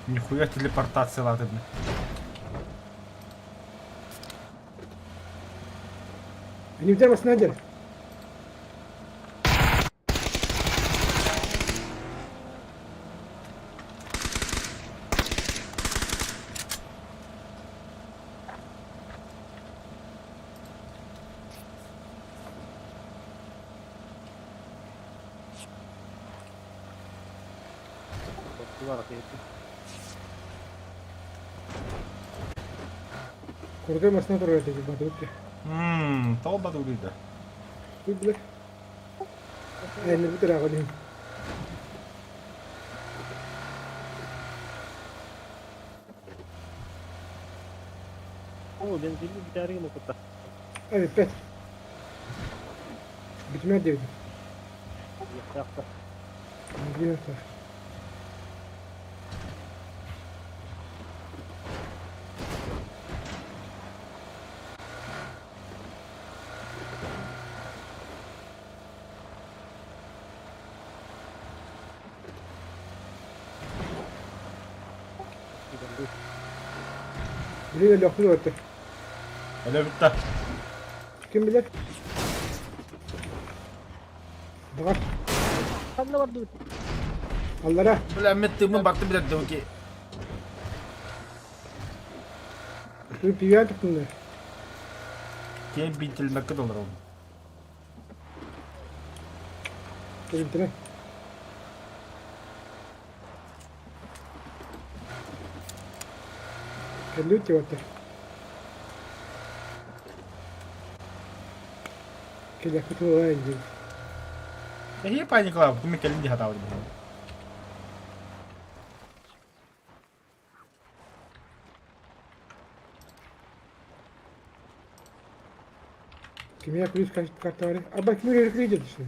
Нихуя телепортация ладно, бля. Они в термос надели. Duvar atıyor. Kurduğum masasına doğru öteki badrukya. Тол бадурида. Dur bile. Aynen bu tarafa diyeyim. Oo benzinli bir tane mi kutta? Evet bet. Bitmedi diyordu. Yakta. Bir hafta. Biriyle lafını öttü. Öyle bitti. Kim bilir? Bak Kamla var dur. Allah'a. Бля, меттимин бартым билет дөки. Dur piyan tuttun da. Кен бинтилмекке доллар oldu. Dur bitene. اللوت يوتر كده كنت واجد هي паникла, куми келинди хата алды. كمية كويس كانت كارتاري أبا كمية يركلي جد شنو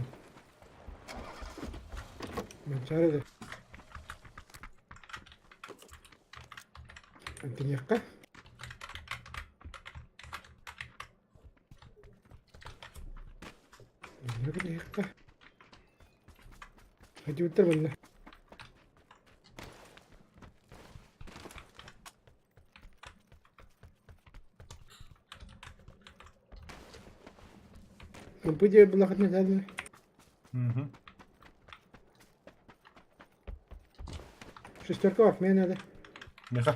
من شهر ده أنت نيقة نيقة هدي وتر منه بدي بلاخدنا هذا Hı. شستركو واقف مين هذا Meka.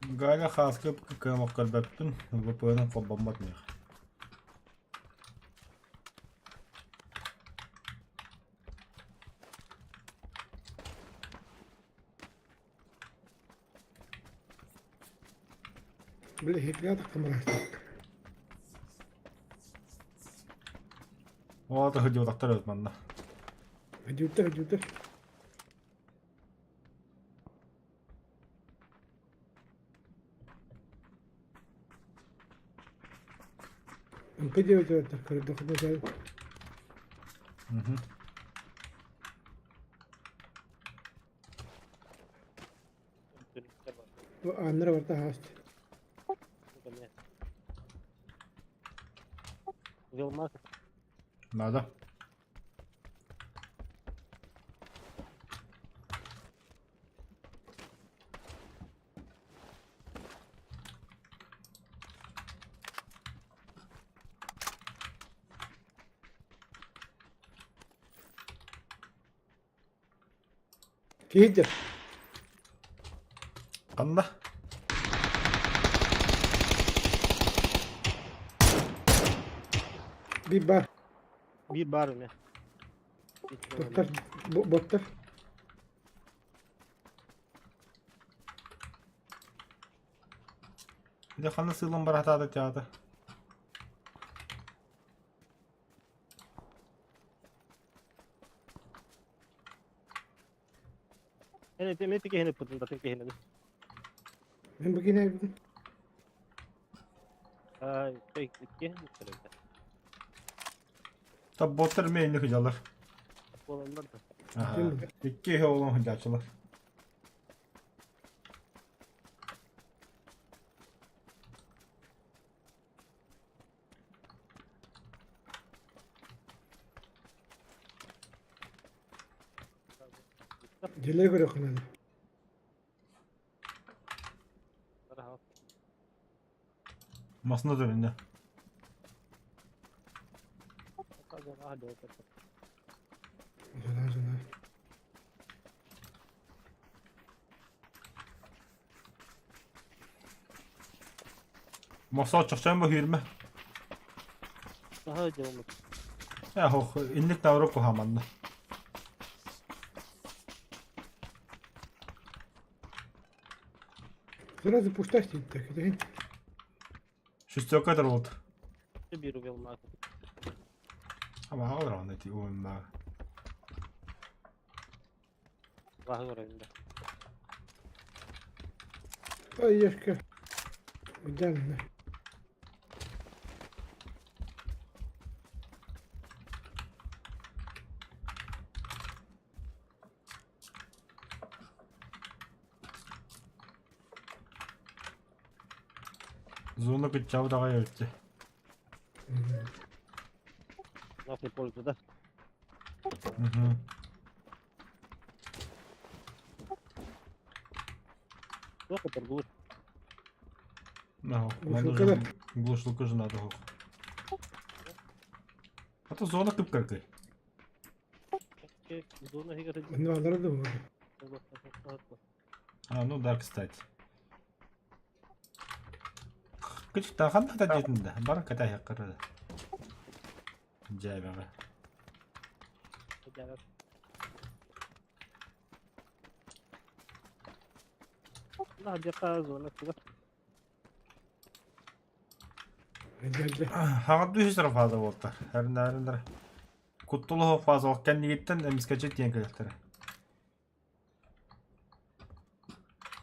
Галя хаска кыма калбаптын, ВПН коббамат мех. بلا هيك لا تقم راحتك Ота хыдып тактырып манна. هدي وتر بدي وتر كل دخل مثلا Hı. وأنا ورتها هاست Велмак. Надо. كيد Qanda. بيبار Bir bar mı? بطر بطر Bir de kanı sığlan barata da tiyadı. Hene teme tike hene putun da tike hene. من بقينا Ay, şey tike hene putun. Tab botlar meyini hıcalar. Olanlar da. Aha. Değil mi? İki he olan hıcaçılar. جلي كده خلنا Rahat. Masında dönünde. Hadi hadi. زنا Masa çıkacağım bu hirme. Daha önce olmuş. Ya hoş. İnlik davru kuhamandı. сразу пусташь так это Şu kadar oldu. Bir Velmak. Ama ağır anlatı oyunlar. Vah orayında. ай яшка قدامنا Zonu gıçağı da gayırdı. Nasıl poldu da. Hı. Yok kadar bu. No, Глушилка да. Глушилка же надо. А то зона кыпкаркай. Zona higara. أنا على رده А, ну да, кстати. Küçük daha kan da dedin de. Bana kadar yakırdı. Cevabı. Gel. Allah bir kaz ona kız. Geldi. Hagat düşüşler fazla voltar. Her nerede? Kuttulu fazla o kendi gitten de miskacet diyen karaktere.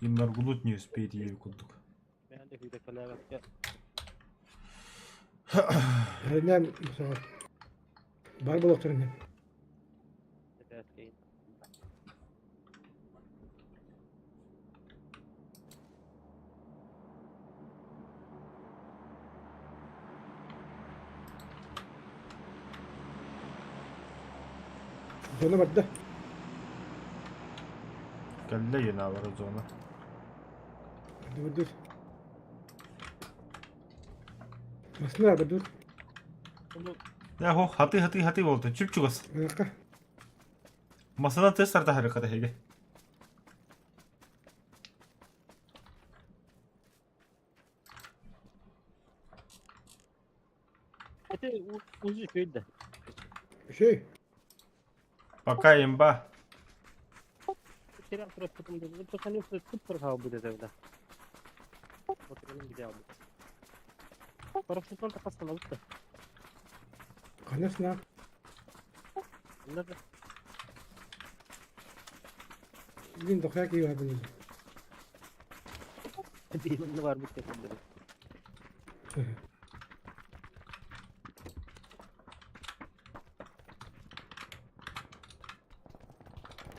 Yıllar gulut ne üspey diye kulduk. Ben de bir kala bak ya. Herinden sonra. Var bu doktorun. Evet değil. Sonra battı. Geldi yine var o zaman. Dur. Masınlar abi dur. Bunu Yahu hatı volta. Çüp çukas. Bir dakika. Masadan test sarda harikada hege. öte uzu köyde. Şey. Bakayım ba. Kerem tuttum dedi. Tutan yoksa tuttur ha bu dedi. Oturalım gidelim. Parasından takasın alıp da. Kanasına. Bunlar da Bugün dokuyak iyi var bunun. bir var bir kesin dedi.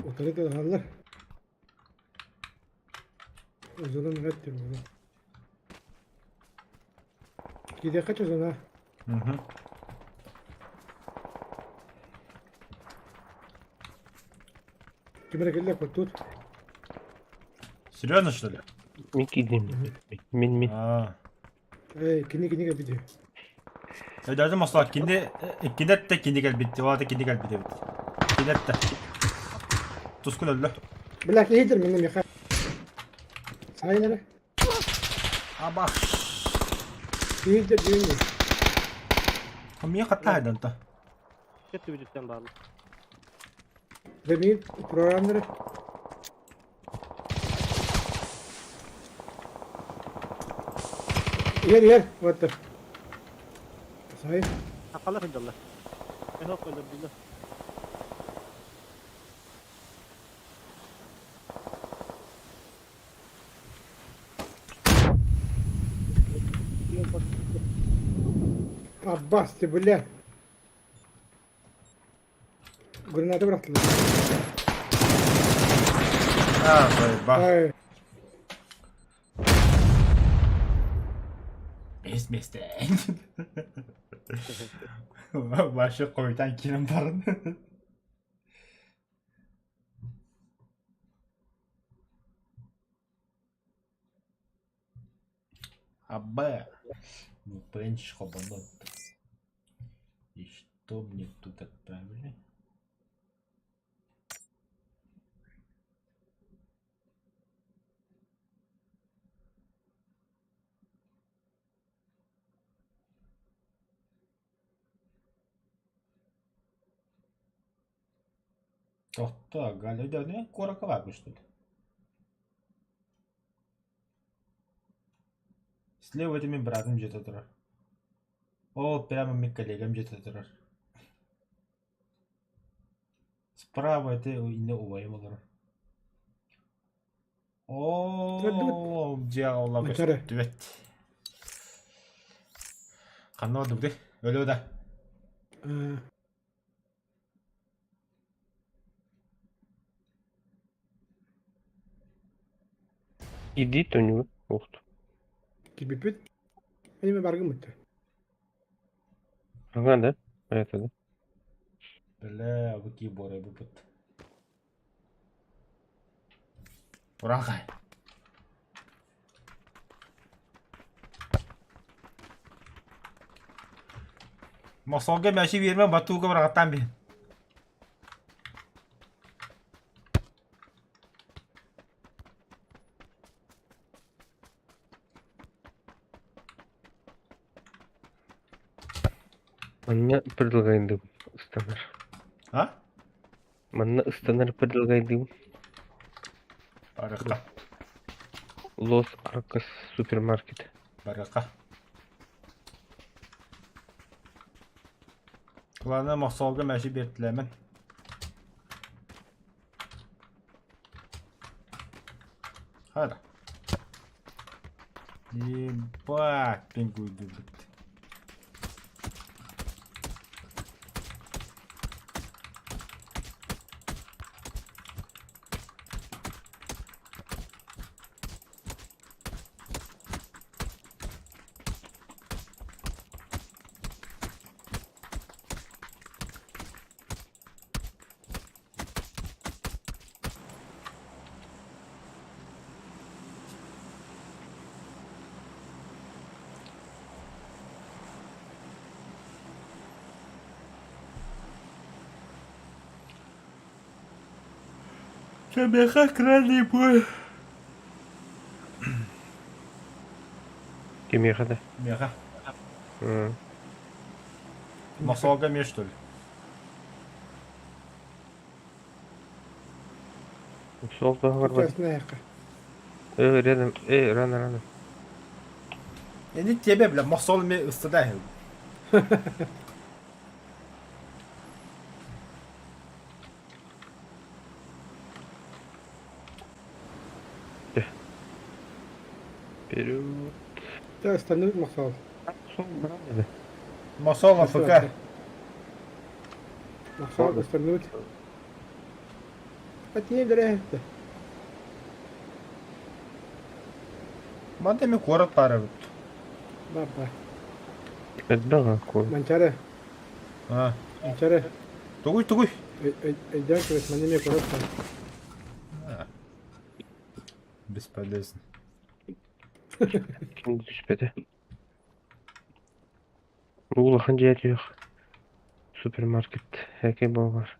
Otorik da alırlar. O zaman evet diyorum ona. Gidiyor kaç o zaman ha? Hı. Kime geldi bak tut. Серьезно что ли? Min gideyim. Min. Aa. Kini gel gidiyor. Öderdim asla kindet de kindi gel bitti. O da kindi gel bitti. Kindet de. Tuskun öldü. Bilak iyidir benim yaka. Sayıları. Aba. İyidir düğün. Ham niye hatta eden ta? Kötü bir dükkan bağlı. Benim programları. Yer. What Sayı. Hakalar hıdallah. Ben hop öyle billah. Abbas Tibullah. Granatı bıraktılar. Ha bak. Ay. Besmeste. Başı koytan kilim varın. Абба. Ну, пенч хабанот. И что мне тут отправили? Tohta, Галя, ne? Koraka varmış тут. Слева это моим братом где-то тұрар. О, прямо моим коллегам где-то тұрар. Справа это инде убайым олар. О, дьявола Начары. көстүбет. Қанна одук де? Өлі ода. Иди, то не ух ты. Gibi püt. Benim bargım bitti. Ага, да? Это да. Бля, выки боры выпад. Урахай. Masonga мәші берме батуға бұрағаттан бен. Меня предлагает станешь. А? Manna ıstanır pırılgaydım. Baraka. Los Arcos supermarket. Baraka. Kulağına mahsalga məşi bertiləmən. Hadi. Bak ben koydum. Кабеха крайний бой. Kim yıkadı? Меха. Hı. Масалга ме что ли? Sol da var bak. Частная яка. Рядом. Рано. Не тебе, бля, масал ме ыстыда. Вперед. Да, остальной махал. Sol bırak dedi. Масал АФК. Махал, остальной. Хотим дрехта. Манда ме город пара. Баба. Ödden koy. Манчара. А, Манчара. тугуй. Эйдян, квест, манеме коротко. Бесполезно. Şimdi düşmedi. Bu ulakınca yetiyor. Süpermarket. Herkes bol var.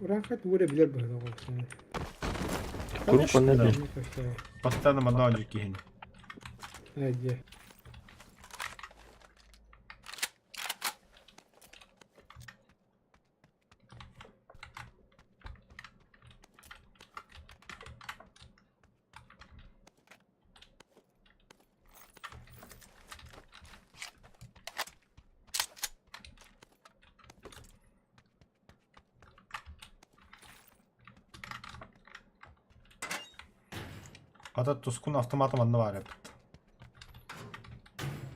Urakat bude bilir böyle olsun. Grup ne Да. diyor? Постоянно мадончик кинь. Hadi. Hatta Tuskun автоматом var hep.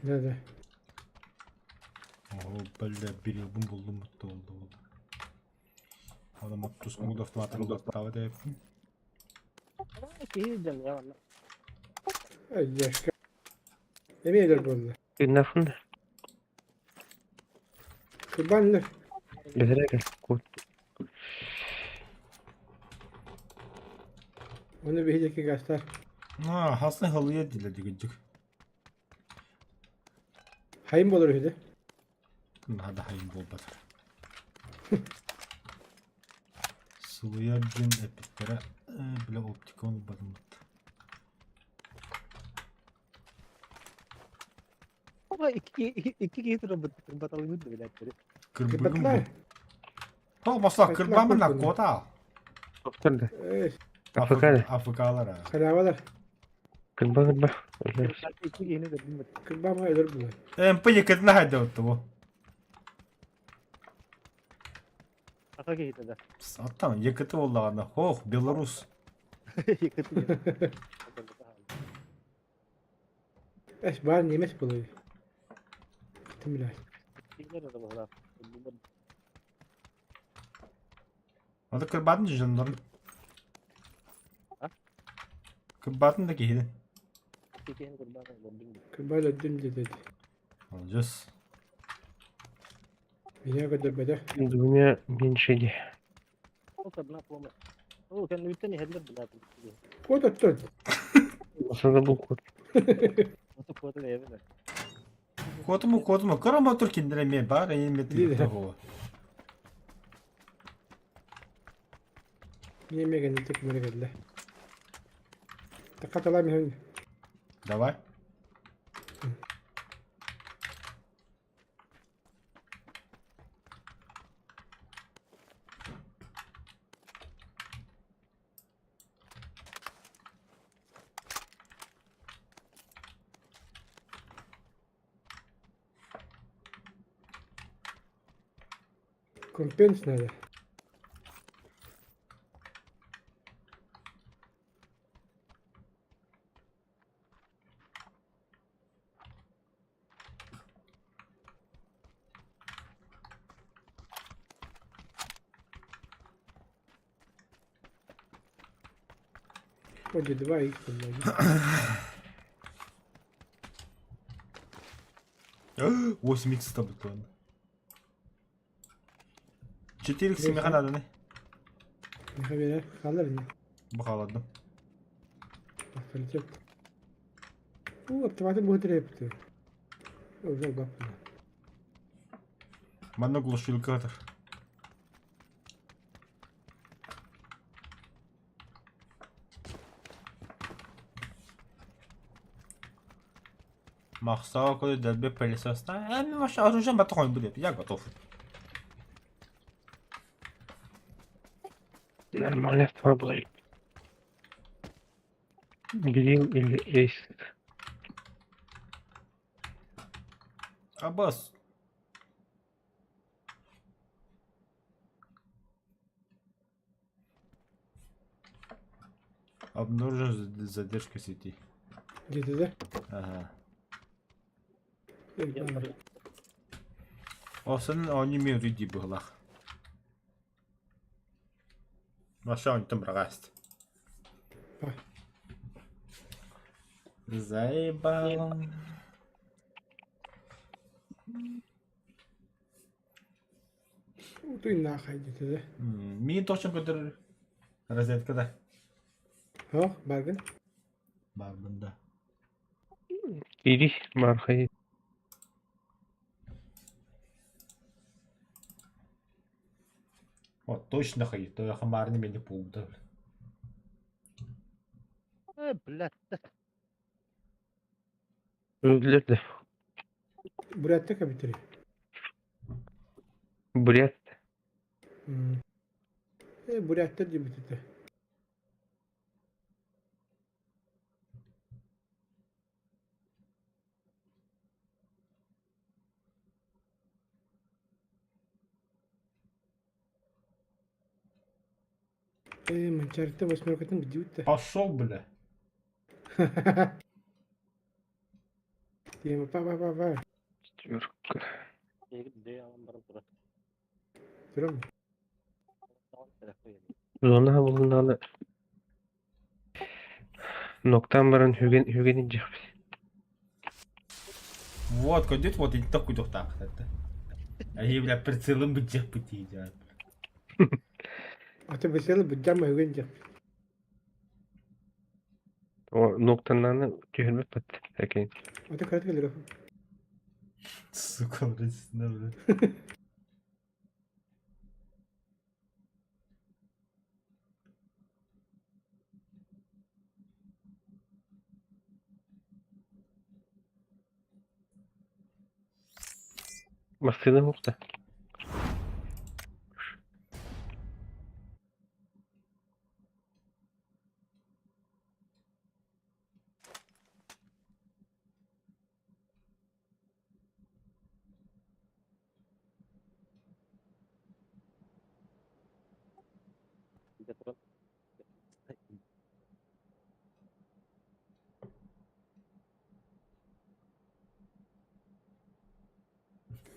Nerede? О, бля, bir yıldım buldum mutlu oldu. Adam Tuskun автоматом da hep. Kıyıcan ya valla. Ay yaşka. Yemin eder böyle. Nasıl? Kurbanlar. Bezere gel. Koy. Onu bir hideki göster. Ha, aslında halıya diledi gıcık. Hayım olur hidi. Hadi hayır bol batır. Sıvıya bin epiklere bile optikon batım battı. Ama iki kıyı batalım mıydı bile. Kırbıgın Kıbatlar. bu. Ha, maslak kırbağımın Kırbağın kota. Doktorda. Afrika. Afrika. Afrikalar ha. Karavalar. Kırba. Öyle. İki kıyı de bilmedim. Kırbama ölür bunlar. Empı yıkıdına hadi ottu bu. Aka kıyı da. Attan yıkıtı oldu ana. Hoh, Belarus. Yıkıtı ya. Eş bari nimet buluyor. Gittim bile. Kıyılar da bu kadar. Hadi kırbağın canların. Ha? Kırbağın da giydi. İki kıyı kurban oldum. Kırbala dün dedi. Alacağız. Dünya kadar bedel. Dünya bin şeydi. O kadar yapma. O kendi bir tane heller bile yaptı. O da tut. Masada bu kod. O foto da evde. Kodumu. Kırama tur kendine mi bari yemeği Değil. того. Niye geldi tek mene geldi. Dikkat alayım hem. Давай. Компенс надо. Вроде 2х, по-моему. 8 х tabii ладно. 4 х Neyse. kadar ne? Ne kadar kalır mı? Bakaladım. Bakılacak. Bu otomatik motor yaptı. Özel bak. Bende глушилка kadar. Махсал, коли дельбе пылесоста. Ми ваше оружие батон будет. Я готов. Нормально с тобой. Грил или эйс? Аббас. Обнаружен задержка сети. Где-то да? Ага. Yok, O senin anime ridi была. Маша он там рагаст. bak. Заебал. Duy nahaydı dedi. Мин точно kadar розеткада. Ha, bakın. Бар bunda. Ири маркой. Вот точно ходит. То я хамарни меня пулда. Блядь. Öldüler de. Buraya tek bitiriyor. Buraya Buraya tek bitirdi. Манчарите 8 gidiyor da. Пошел, бля. Diyeyim bak. четверка. Duruyor mu? Zona bulundalı. Noktan baran hügenin cihaz. Вот, ходит, вот и такой так. Это. Они, бля, прицелом бы джепать едят. Atı mesela bu cam öğrenecek. O noktalarını tühürmek pat. Peki. Atı karat gelir. Сука, врачно, бля. Maskeler nokta.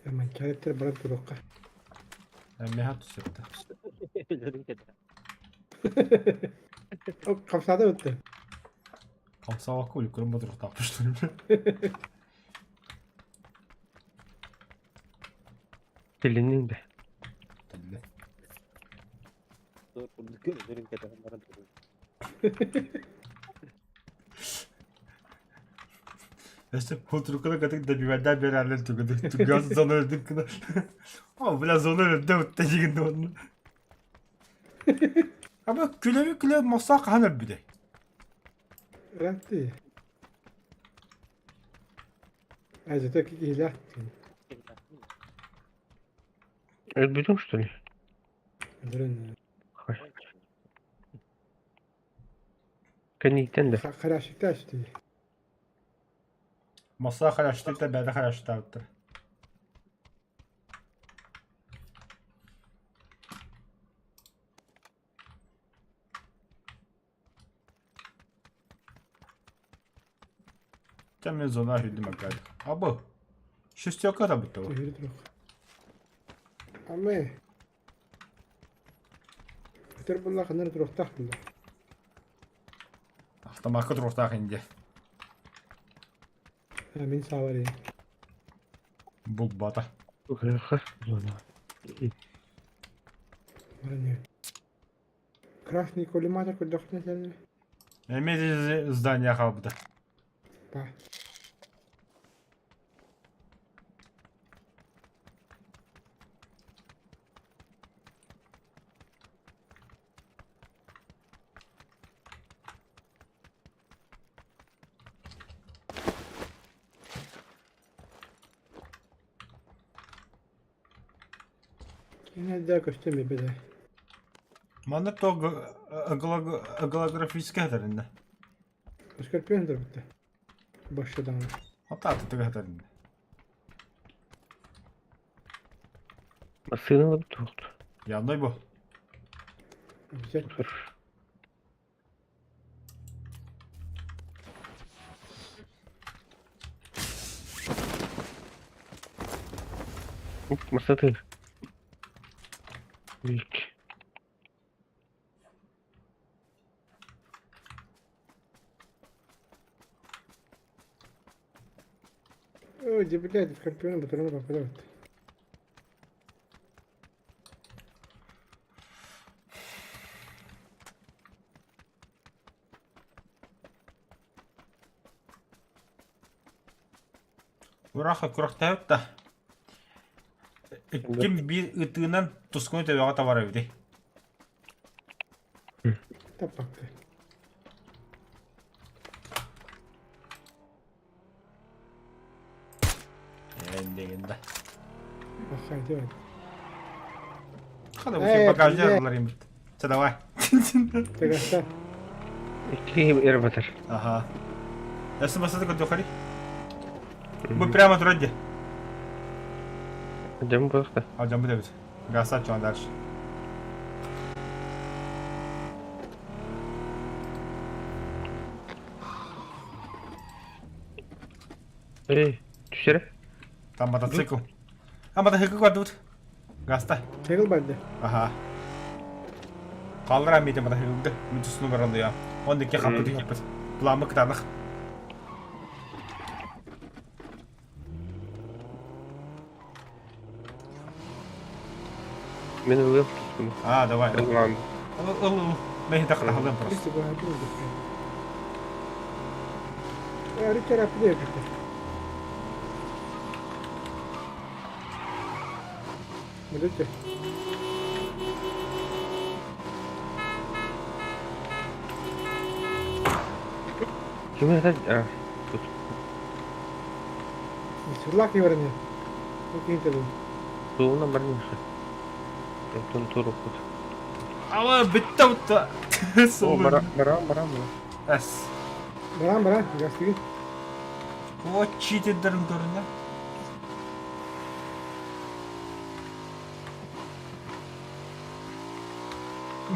Ya mançaretler bana durur. Ben hat çıktı. O kafada öttü. Kamsa vakı yukarı durup tapmıştır. Dilinin de. Tabii. Jeszcze oturukana kadar da bir benden beri halde tükedim. Tükedim sonra öldüm kına. Ama biraz sonra öldüm. Ötecikinde onu. Ama küle masak hanım bir de. Rahattı. Azıcık ilah. Öldürdüm что ли? Durun. Kanitten de. Karaşıkta açtı. Masak haraçtı da ben de haraçtı. Hemen zona hüldüm bakalım. Abo. Шестерка da bitti o. Yürü dur. Ama Ötür bunlar kanır dur ortak bunlar. Автоматка тұрақтақ енді. Min sağ var ya. Бұл бата. Кыргыз зона. Bana ne? Красный коллиматор кудахне sen. Әмеді здания қалбыды. Ба. Yine de göstermiyor bir de. Маны то голографический хәтерінде. Скорпионdur bitti. Başladı ama. Ата атытығы хәтерінде. Машина да тут. Яндай бұл. Güzel. Масаты. Büyük. О, блядь, скорпион, батарея попадает. Ұрақы күріқті өтті. Кім бір ұтығынан тұскөне төбеға табар өйді. Так baktı. Endeginde. Bak haydi öyle. Қада өте багажны арылар ембіт. Все, давай. Tekrar İki yer batır. Ага. Ясно басады көтті оқари. Бұл прямо тұрады. Cam bıraktı. Алжан бұл өбіт. Гасат жоған дальше. Düşere. Там мотоцикл. А мотоцикл var тут. Гаста. Tekrar bende. Ага. Қалдыра мейті мотоциклді. Мүтісіні көрінді я. Оны деке қапты дейіппіз. Бұламы кітанық. Beni uyuyor musun? А, давай. Tamam. Мен хитақ тақылдым просто. İşte bu haydi oldu. Ya bir kere yaptı yaptı. Müdürce. Kim ya? Ah. Tut. Sırlak iyi varın ya. Çok iyi tabii. Soğuğuna barın yaşa. Tun turu kut. Ала бітті бұтты. O bara mı? Әс. Baran gazete. О, читендерің көрінді.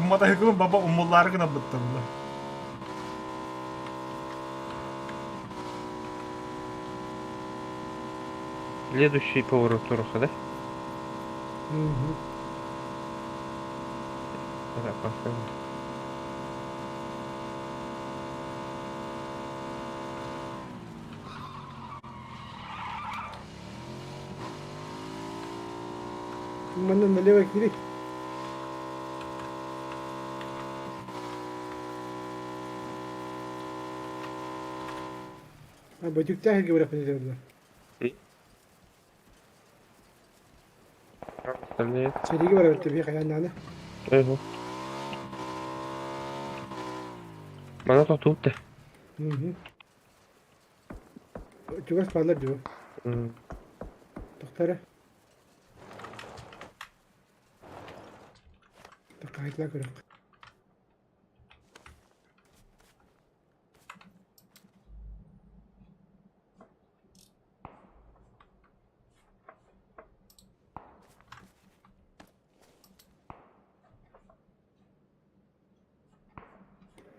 Мотоциклдің баба ұмыллары ғына бұтты бұлар. Следующий поворот Туруха, да? Hı hı. Да, поставим. Benden налево gidelim. Ha böcekler gibi bırakın. Остальные. Çeliği var evet bir kayanlarına. Ego. Bana da tut de. Hı hı. Çok az parlar diyor. Doktora. Kayıtlar kırık.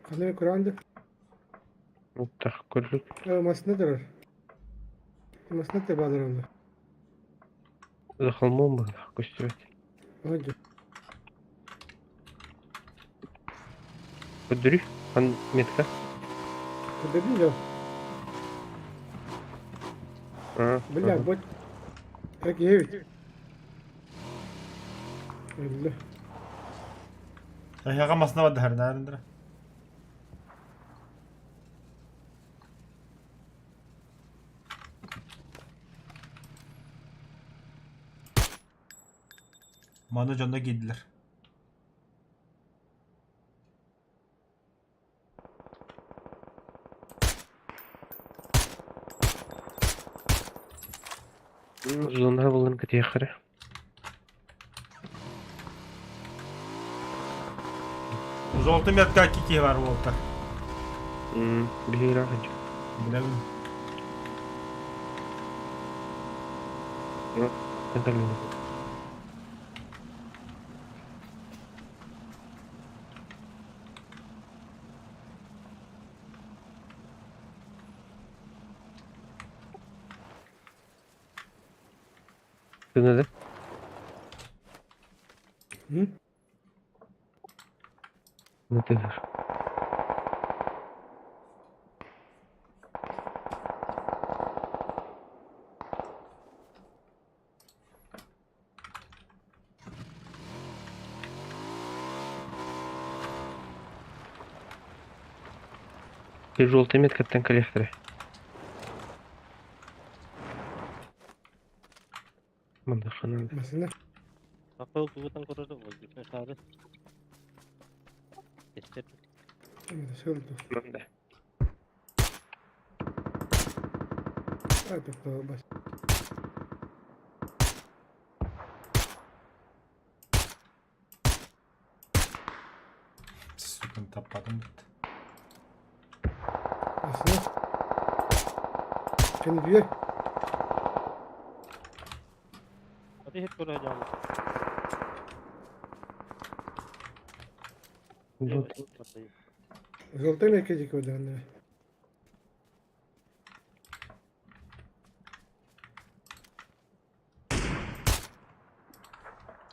Kanı Kur'an'dı. Так, куржик. Masında durur. Nasıl ne bağlar oldu? Захолмом был, кустет. Hadi. Подбери, метка. Burada değil o. Billa bot. Peki evet. Öyle. Ayağa masna var her nerede? Manda canına girdiler. Зона булын кетехре. Zoltum yatka kiki var Volta. Били рахач. Bilemem. Контролю. Ты надо? Hı? Ну ты же. Ты желтый метка там коллекторы. Мандахана. Mesela. Kapı kubutan korudu bu. Gitme sarı. İşte Hadi söyledi. Манда. Hadi bakalım bas. Sukun tapadım. Mesela. Şimdi bir hadi hep kuracağım. Желтый. zoltay ne ekecek orada anne?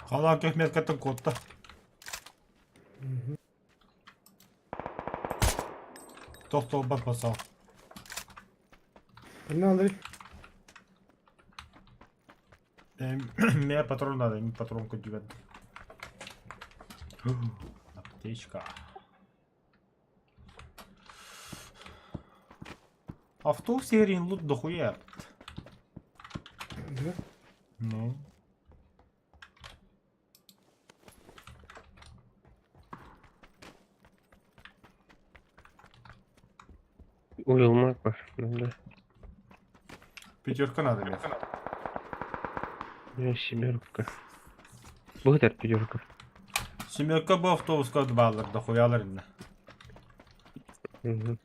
Kalan kök metkatın kodda. Tohto bat basal. Ne alır? Мне патрон надо, не патронку 9. Аптечка. Авто в серии лут дохуя. Да? Ну. Уилмак var. Надо. Пятерка надо иметь. Семерка. Будет пятерка. Семерка bu автобуска bağlar дохуялар инде. Угу.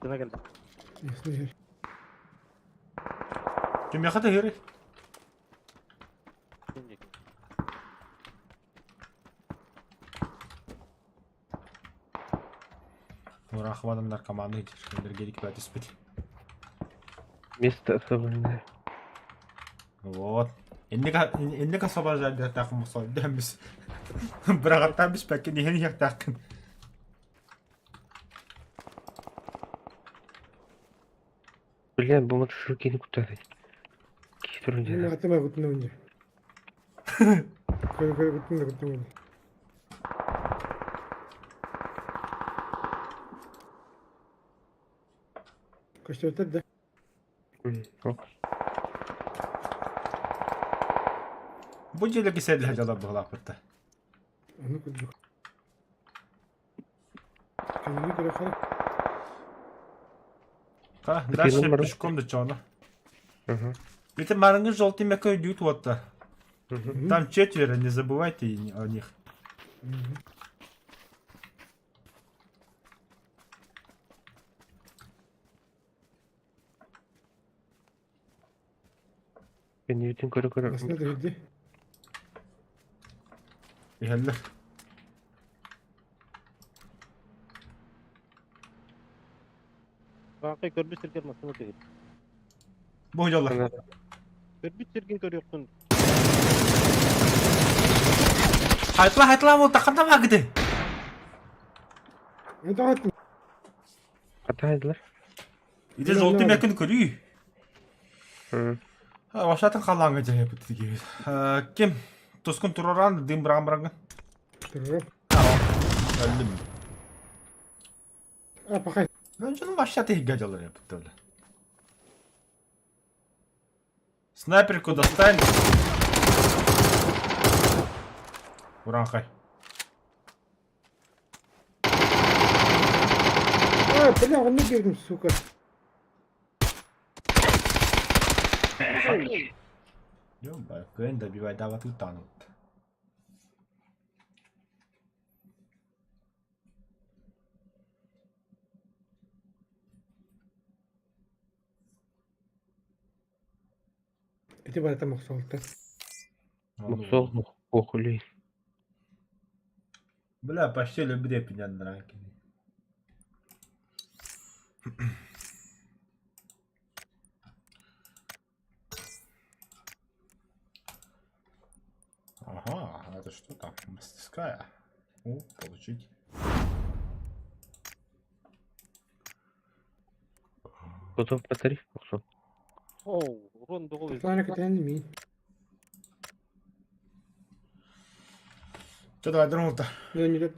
Kime geldi? Mesela. Kim yakada heri? Şimdi. Мурахов адамдар команда ешкімдер керек бәт іспеді. Место особенное. Вот. Енді касаба жайды тақым мұсай. Дәміз. Бірақ аттан біз бәкке нехен яқ тақын. Блин, bu мотоциклки не куда-то. Какие Yine вроде. atıma kutunu önce. Köy kutunu da kutunu önce. Kaçta öter de. Ок. Bu jeleki sedle jalar bu lapırta. Onu kuduk. Kendine göre kal. Ha, Такие дальше номера. пешком до чего? Ага. Это марангы желтый мякой идут вот-то. Мгм. Там 4, не забывайте о них. Ben de bütün kara. Aslında değildi. Geldi. Kanka kör bir sirken masana değil. Bu hocalar. Ana. Kör bir sirken kör yoktun. Haytla bu takımda mı gidi? Ne daha ettim? Hataydılar. Bir de Bilmem желтый ne mякın körüyor. Hı. Ha, başlatın kalan gece yapıtı gibi. Kim? Tuskun turoran, dim bırak. Dururum. Öldüm. Ha bakayım. Önceden başlatı hikayeler yapıtı öyle. Снайперку достань. Уранхай. Ha bela onu girdim suka. Ё-моё, Гэн добивай, давай ты танут. Eti bana tam oldu. Мусол похули. Бля, почти любит меня драки. Ага, это что там? Мастерская. О, получить. Готов батарей мусол. Oo, ron doğu. Sana kötülendi mi? Что давай, дронута? Ne önce de